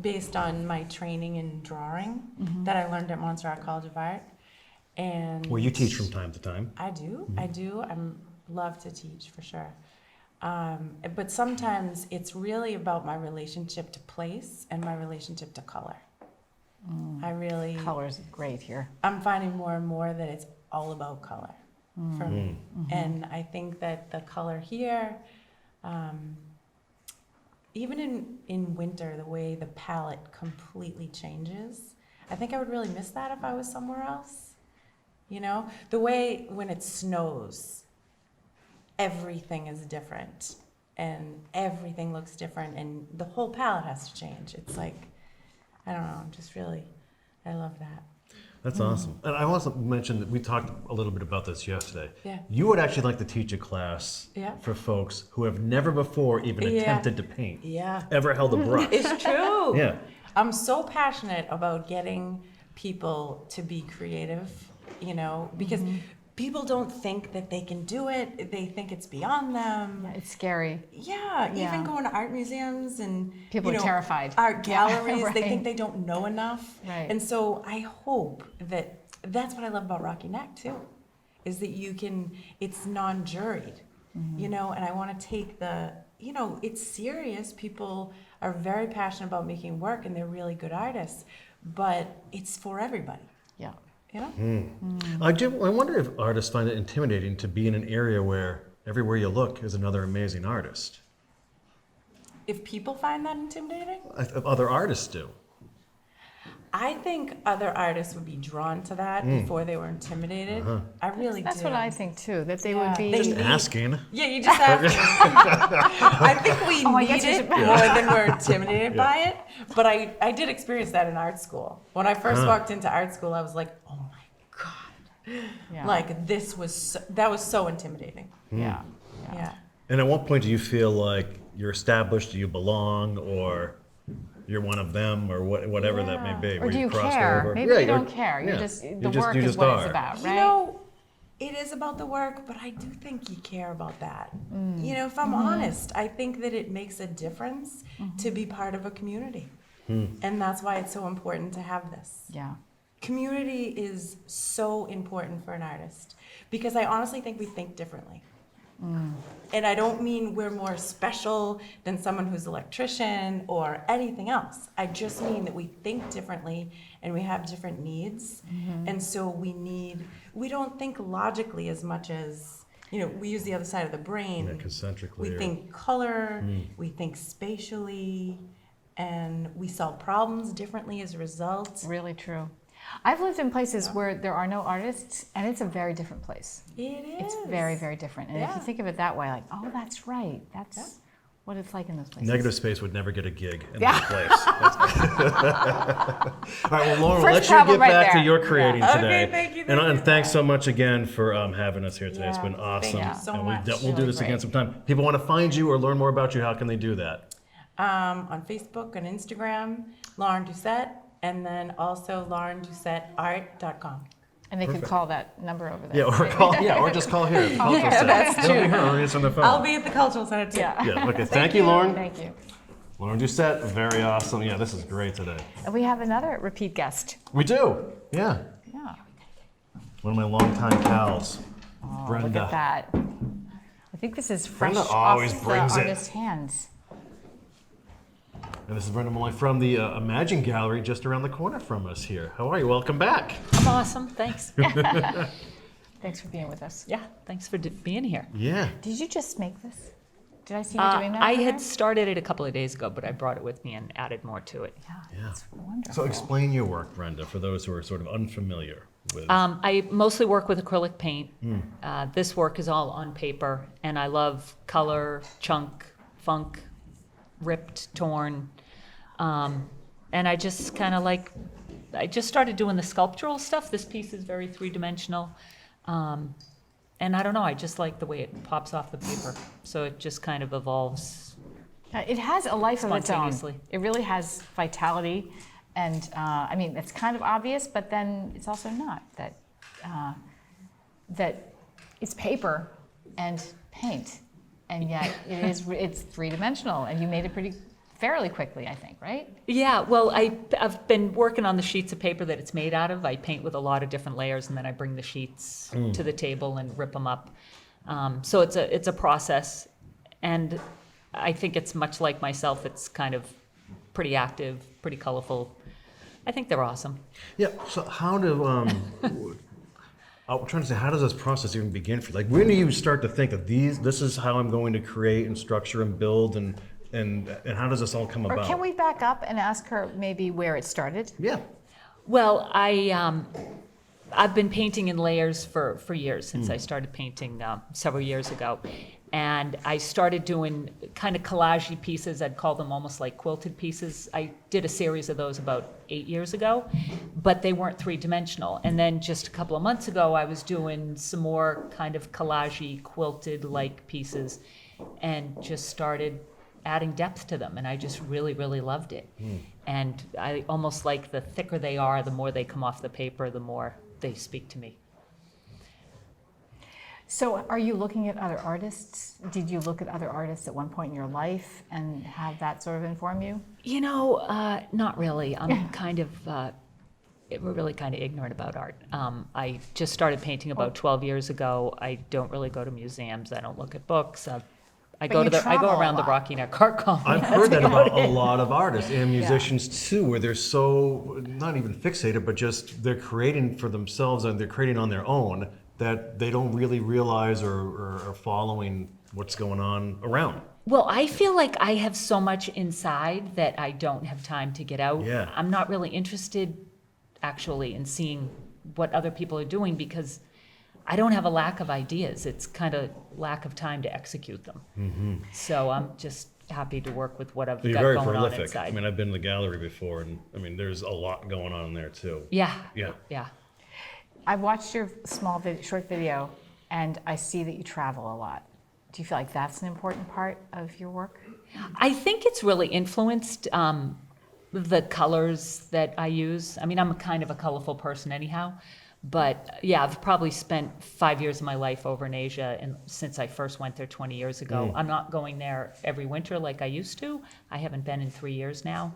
based on my training in drawing that I learned at Montserrat College of Art. And Well, you teach from time to time. I do. I love to teach for sure. But sometimes it's really about my relationship to place and my relationship to color. Color's great here. I'm finding more and more that it's all about color for me. And I think that the color here, even in winter, the way the palette completely changes, I think I would really miss that if I was somewhere else. You know, the way when it snows, everything is different and everything looks different and the whole palette has to change. It's like, I don't know, just really, I love that. That's awesome. And I also mentioned that we talked a little bit about this yesterday. Yeah. You would actually like to teach a class Yeah. for folks who have never before even Yeah. attempted to paint, Yeah. ever held a brush. It's true. Yeah. I'm so passionate about getting people to be creative, you know, because people don't think that they can do it. They think it's beyond them. Yeah, it's scary. Yeah, Yeah. even going to art museums and People you are know, terrified. art Yeah, galleries, they right. think they don't know enough. Right. And so I hope that's what I love about Rocky Neck too, is that it's non-juried, you know, and I want to take it's serious. People are very passionate about making work and they're really good artists, but it's for everybody, Yeah. you know? I wonder if artists find it intimidating to be in an area where everywhere you look is another amazing artist. If people find that intimidating, Other artists do. I think other artists would be drawn to that before they were intimidated. I really That's do. what I think too, that they Yeah. would be. They Just need- asking. Yeah, you just have to. I think we I need guess you it should- more than we're intimidated by it. But I did experience that in art school. When I first walked into art school, I was like, oh my God. Yeah. Like that was so intimidating. Yeah. Yeah. And at what point do you feel like you're established, do you belong, or you're one of them, or whatever that may be? Or where do you crossed care? over? Maybe Yeah, you you're- don't care. yeah. The work you is just what are. it's about, right? You know, it is about the work, but I do think you care about that. You know, if I'm honest, I think that it makes a difference to be part of a community. And that's why it's so important to have this. Yeah. Community is so important for an artist because I honestly think we think differently. And I don't mean we're more special than someone who's an electrician or anything else. I just mean that we think differently and we have different needs. And so we don't think logically as much as, you know, we use the other side of the brain. Yeah, concentrically. We or- think color, we think spatially, and we solve problems differently as a result. Really true. I've lived in places where there are no artists, and it's a very different place. It is. It's very, very different. And if you think of it that way, like, oh, that's right. That's what it's like in those places. Negative space would never get a gig in Yeah. that place. All right, well, Lauren, First let you problem get right back there. to your creating Yeah. today. Okay, thank you, And thanks so much again for having us here today. It's Yeah, been awesome. thank you so And much. we'll do Really this again great. sometime. People want to find you or learn more about you. How can they do that? On Facebook and Instagram, Loren Doucette, and then also LorenDoucetteArt.com. And they can call that number over there. Yeah, or just call here. Call here, us. that's It'll be her, or it's on the phone. I'll be at the Cultural Center too. Yeah. Yeah, okay. Thank you, Lauren. Thank you. Lauren Doucette, very awesome. Yeah, this is great today. And we have another repeat guest. We do. Yeah. Yeah. One of my longtime pals, Oh, Brenda. look at that. I think this is fresh Brenda off always the brings it. artist's hands. And this is Brenda Malloy from the Imagine Gallery just around the corner from us here. How are you? Welcome back. I'm awesome, thanks. Thanks for being with us. Yeah, thanks for being here. Yeah. Did you just make this? Did I see you doing that? I over had there? started it a couple of days ago, but I brought it with me and added more to it. Yeah. It's wonderful. So explain your work, Brenda, for those who are sort of unfamiliar with. I mostly work with acrylic paint. This work is all on paper, and I love color, chunk, funk, ripped, torn. And I just kind of I just started doing the sculptural stuff. This piece is very three-dimensional. And I don't know, I just like the way it pops off the paper. So it just kind of evolves. It has a life of its own. Spontaneously. It really has vitality. And I mean, it's kind of obvious, but then it's also not. That it's paper and paint. And yet it's three-dimensional. And you made it fairly quickly, I think, right? Yeah, well, I've been working on the sheets of paper that it's made out of. I paint with a lot of different layers, and then I bring the sheets to the table and rip them up. So it's a process, and I think it's much like myself. It's kind of pretty active, pretty colorful. I think they're awesome. Yeah. So how do I'm trying to say, how does this process even begin for you? Like, when do you start to think of this is how I'm going to create and structure and build and how does this all come Or about? can we back up and ask her maybe where it started? Yeah. Well, I've been painting in layers for years, since I started painting several years ago. And I started doing kind of collage-y pieces. I'd call them almost like quilted pieces. I did a series of those about 8 years ago, but they weren't three-dimensional. And then just a couple of months ago, I was doing some more kind of collage-y, quilted-like pieces, and just started adding depth to them, and I just really, really loved it. And I almost like the thicker they are, the more they come off the paper, the more they speak to me. So are you looking at other artists? Did you look at other artists at one point in your life and have that sort of inform you? You know, not really. I'm kind of, we're really kind of ignorant about art. I just started painting about 12 years ago. I don't really go to museums. I don't look at books. I But go you to I go travel a around the lot. Rocky Neck Art Colony. I've That's heard that about about a it. lot of artists and musicians too, where they're so not even fixated, but just they're creating for themselves and they're creating on their own that they don't really realize or are following what's going on around. Well, I feel like I have so much inside that I don't have time to get out. Yeah. I'm not really interested, actually, in seeing what other people are doing because I don't have a lack of ideas. It's kind of lack of time to execute them. So I'm just happy to work with what I've You're got very going on prolific. inside. I mean, I've been in the gallery before, and I mean, there's a lot going on in there too. Yeah. Yeah. Yeah. I watched your short video, and I see that you travel a lot. Do you feel like that's an important part of your work? I think it's really influenced the colors that I use. I mean, I'm kind of a colorful person anyhow. But yeah, I've probably spent 5 years of my life over in Asia, and since I first went there 20 years ago. I'm not going there every winter like I used to. I haven't been in 3 years now.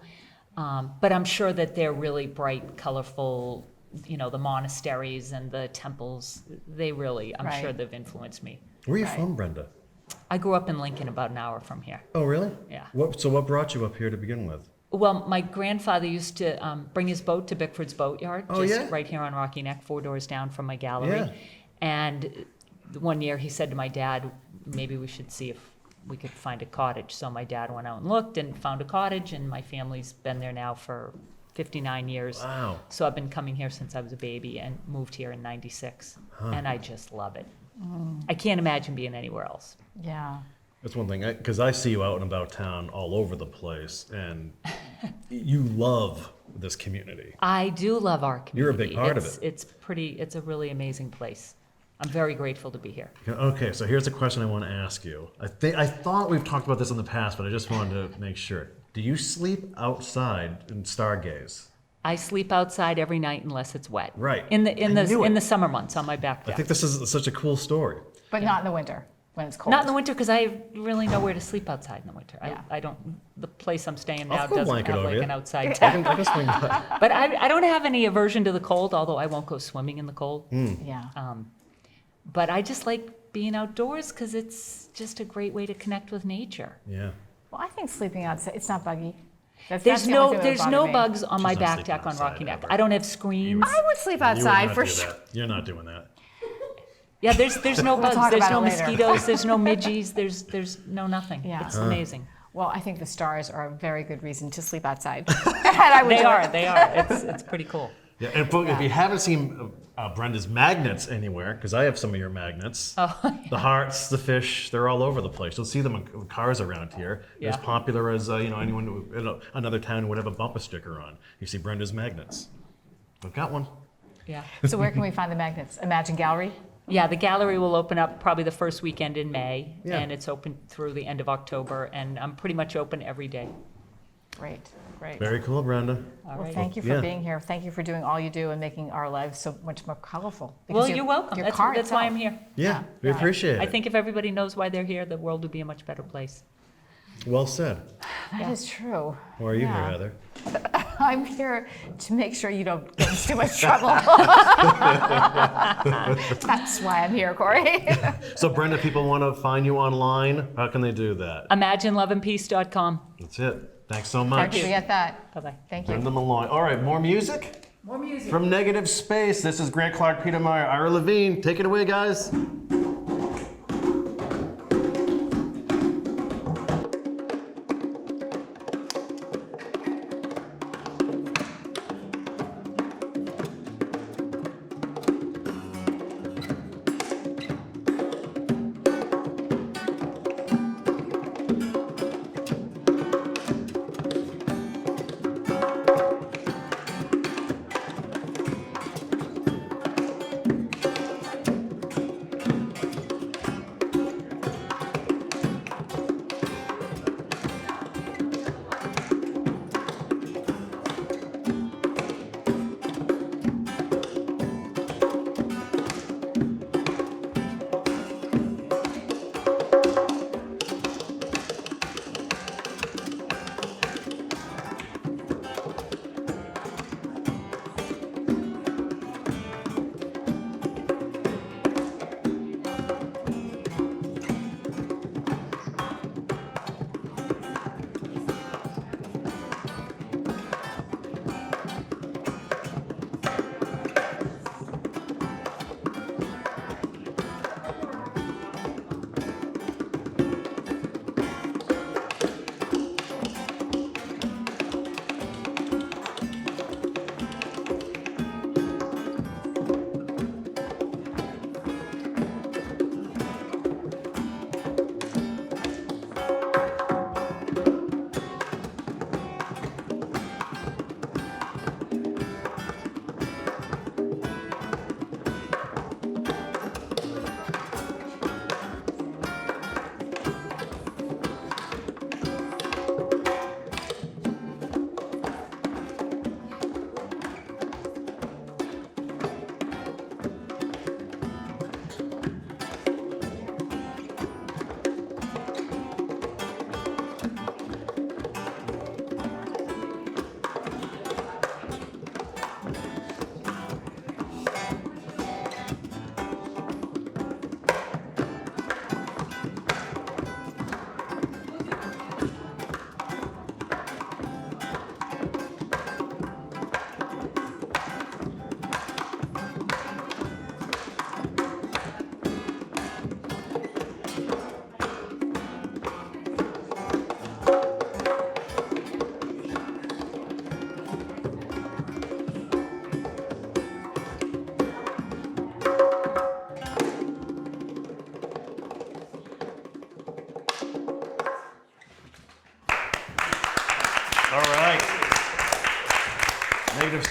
But I'm sure that they're really bright, colorful, you know, the monasteries and the temples. They really, I'm sure they've influenced me. Where are you from, Brenda? I grew up in Lincoln, about an hour from here. Oh, really? Yeah. So what brought you up here to begin with? Well, my grandfather used to bring his boat to Bickford's Boatyard, Oh, just yeah? right here on Rocky Neck, 4 doors down from my gallery. Yeah. And one year he said to my dad, maybe we should see if we could find a cottage. So my dad went out and looked and found a cottage, and my family's been there now for 59 years. Wow. So I've been coming here since I was a baby and moved here in 96. And I just love it. I can't imagine being anywhere else. Yeah. That's one thing, because I see you out and about town all over the place, and you love this community. I do love our community. You're a big part of it. It's a really amazing place. I'm very grateful to be here. Okay, so here's a question I want to ask you. I thought we've talked about this in the past, but I just wanted to make sure. Do you sleep outside and stargaze? I sleep outside every night unless it's wet. Right. In I knew the it. summer months on my back I deck. think this is such a cool story. But not in the winter, when it's cold. Not in the winter because I really know where to sleep outside in the winter. Yeah. I don't. The place I'm staying I'll now throw a doesn't blanket have over like you. an outside I deck. can swing by. But I don't have any aversion to the cold, although I won't go swimming in the cold. Yeah. But I just like being outdoors because it's just a great way to connect with nature. Yeah. Well, I think sleeping outside, it's not buggy. That's There's the only thing that there's would no bother me. bugs on my She's not back sleeping deck on outside Rocky Neck. ever. I don't have screams. I would sleep You would outside not for do sure. that. You're not doing that. Yeah, there's no bugs, talk there's about no it later. mosquitoes, there's no midges, there's no nothing. Yeah. It's amazing. Well, I think the stars are a very good reason to sleep outside. And I would They do are, it. they are. It's pretty cool. Yeah, and if you haven't seen Brenda's magnets anywhere, because I have some of your magnets, the hearts, the fish, they're all over the place. You'll see them in cars around here. They're as Yeah. popular as anyone in another town would have a bumper sticker on. You see Brenda's magnets. I've got one. Yeah. So where can we find the magnets? Imagine Gallery? Yeah, the gallery will open up probably the first weekend in May, Yeah. and it's open through the end of October, and I'm pretty much open every day. Great, great. Very cool, Brenda. All Well, right. thank you for Yeah. being here. Thank you for doing all you do and making our lives so much more colorful. Well, Because you're welcome. your That's car why itself- I'm here. Yeah, we yeah. appreciate it. I think if everybody knows why they're here, the world would be a much better place. Well said. That is true. Why are you Yeah. here, Heather? I'm here to make sure you don't get into too much trouble. That's why I'm here, Corey. So, Brenda, people want to find you online. How can they do that? ImagineLoveandPeace.com. That's it. Thanks so Don't much. forget that. Bye-bye. Thank you. Brenda Malloy. All right, more music? More music. From Negative Space, this is Grant Clark, Peter Meyer, Ira Levine. Take it away, guys.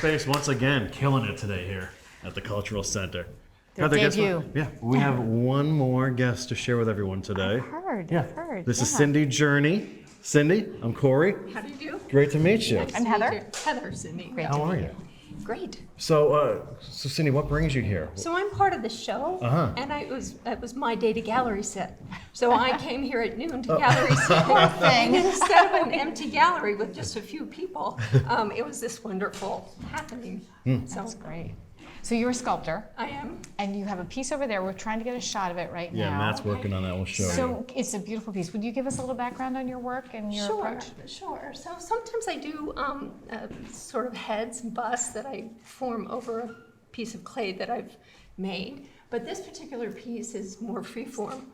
space once again, killing it today here at the Cultural Center. Their guess debut. what? Yeah, we have one more guest to share with everyone today. I've heard. This is Cindy Journey. Cindy, I'm Corey. How do you do? Great to meet you. I'm Heather. Heather, Sydney. Great How to are meet you? Great. So Cindy, what brings you here? So I'm part of the show, and it was my day to gallery set. So I came here at noon to gallery set. Poor thing. And instead of an empty gallery with just a few people, it was this wonderful happening. So That's great. So you're a sculptor, I am. and you have a piece over there. We're trying to get a shot of it right Yeah, now. Matt's working on that. We'll show you. So it's a beautiful piece. Would you give us a little background on your work and your approach? Sure. So sometimes I do sort of heads and busts that I form over a piece of clay that I've made. But this particular piece is more freeform.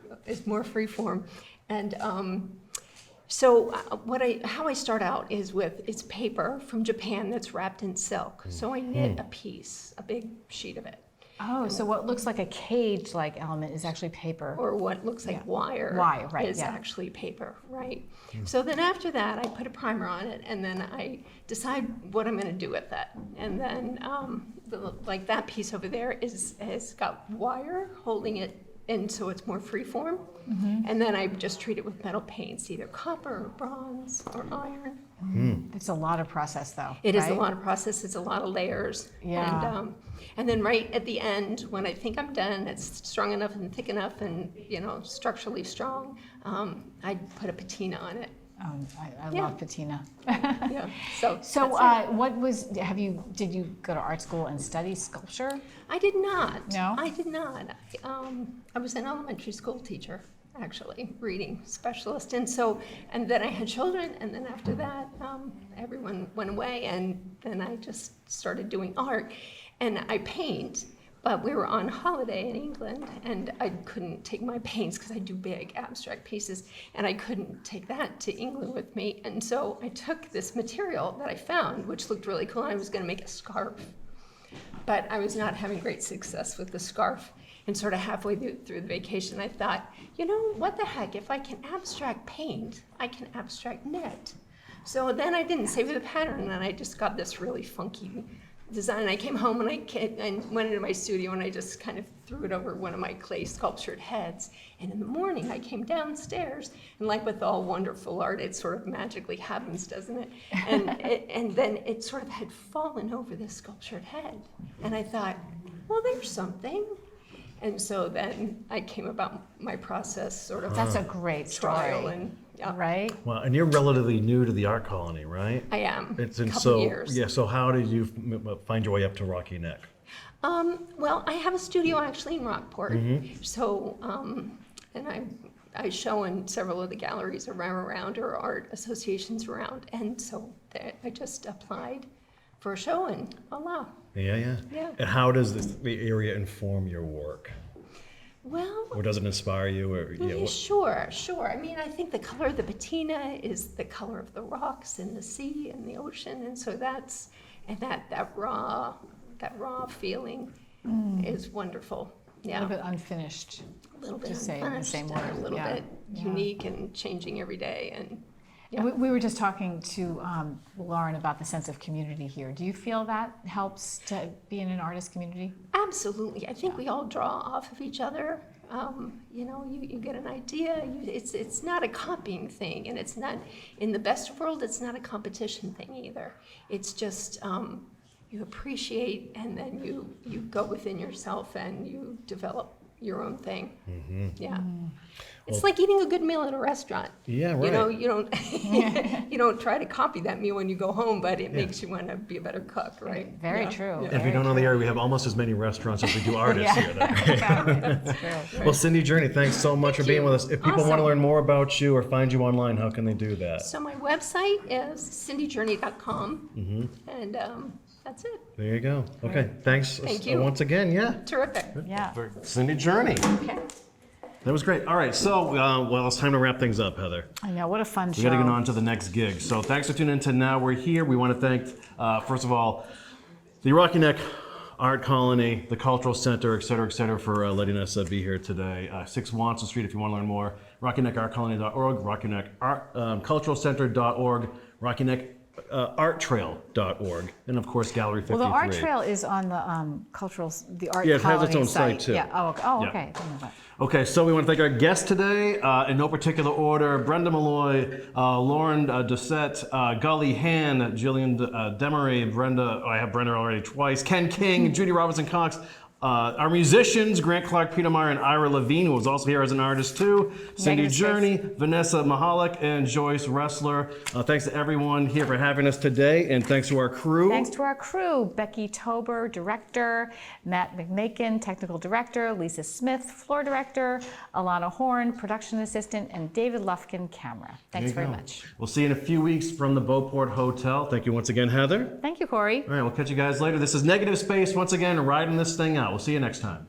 And so how I start out is with it's paper from Japan that's wrapped in silk. So I knit a piece, a big sheet of it. Oh, so what looks like a cage-like element is actually paper. Or what looks like wire, right, is yeah. actually paper, right? So then after that, I put a primer on it, and then I decide what I'm going to do with that. And then, like that piece over there has got wire holding it, and so it's more freeform. And then I just treat it with metal paints, either copper or bronze or iron. It's a lot of process, though. It is a right? lot of process. It's a lot of layers. Yeah. And then right at the end, when I think I'm done, it's strong enough and thick enough and structurally strong. I put a patina on it. I Yeah. love patina. Yeah. So did you go to art school and study sculpture? I did not. No? I did not. I was an elementary school teacher, actually, reading specialist, and then I had children, and then after that, everyone went away, and then I just started doing art, and I paint. But we were on holiday in England, and I couldn't take my paints because I do big abstract pieces, and I couldn't take that to England with me. And so I took this material that I found, which looked really cool, and I was going to make a scarf. But I was not having great success with the scarf. And sort of halfway through the vacation, I thought, what the heck? If I can abstract paint, I can abstract knit. So then I didn't save the pattern, and I just got this really funky design. I came home and I went into my studio and I just kind of threw it over one of my clay sculptured heads. And in the morning I came downstairs, and like with all wonderful art, it sort of magically happens, doesn't it? And then it sort of had fallen over this sculptured head. And I thought, well, there's something. And so then I came about my process sort of That's a great trial story. and yeah. Right? Well, and you're relatively new to the art colony, right? I am. It's a couple so years. yeah. So how did you find your way up to Rocky Neck? Well, I have a studio actually in Rockport. So, and I show in several of the galleries around or art associations around. And so I just applied for a show, and voila. Yeah. Yeah. And how does the area inform your work? Well, Or does it inspire you? Or sure. I mean, I think the color of the patina is the color of the rocks and the sea and the ocean, and so that raw feeling is wonderful. A Yeah, little bit unfinished. a little bit to say it in the unfinished same and word, a little yeah. bit unique and changing every day, and And we were just talking to Lauren about the sense of community here. Do you feel that helps to be in an artist community? absolutely. I think we all draw off of each other. You get an idea. It's not a copying thing, and it's not, in the best world, it's not a competition thing either. It's just you appreciate, and then you go within yourself and you develop your own thing. Yeah. It's like eating a good meal at a restaurant. Yeah, right. You don't you don't try to copy that meal when you go home, but it makes you want to be a better cook, right? Very Yeah. true. Yeah. If you don't know the area, we have almost as many restaurants as we do artists here. That's true. Well, Cindy Journey, thanks so much for being with us. If people want to Awesome. learn more about you or find you online, how can they do that? So my website is cindyjourney.com, and that's it. There you go. Okay, thanks Thank you. once again. Yeah. Terrific. Yeah. Cindy Journey. Okay. That was great. All right, so well, it's time to wrap things up, Heather. I know, what a fun show. We got to get on to the next gig. So thanks for tuning in to Now We're Here. We want to thank, first of all, the Rocky Neck Art Colony, the Cultural Center, et cetera, for letting us be here today. 6 Watson Street, if you want to learn more. RockyNeckArtColony.org, RockyNeckCulturalCenter.org, Rocky Neck arttrail.org, and of course Gallery 53. Well, the art trail is on the the art Yeah, it has its colony own site, too. Yeah. Oh, Yeah. okay. I didn't know that. Okay, so we want to thank our guests today, in no particular order: Brenda Malloy, Loren Doucette, Gully, Jillian Demeri, Brenda. I have Brenda already twice. Ken King, Judy Robinson Cox. Our musicians, Grant Clark, Peter Meyer, and Ira Levine, who was also here as an artist too. Cindy Negative Journey, Vanessa Michalak, and Joyce Roessler. Thanks to everyone here for having us today, and thanks to our crew. Thanks to our crew: Becky Tober, director; Matt McNakin, technical director; Lisa Smith, floor director; Alana Horn, production assistant; and David Lufkin, camera. Thanks very much. We'll see you in a few weeks from the Beauport Hotel. Thank you once again, Heather. Thank you, Corey. All right, we'll catch you guys later. This is Negative Space once again, riding this thing out. We'll see you next time.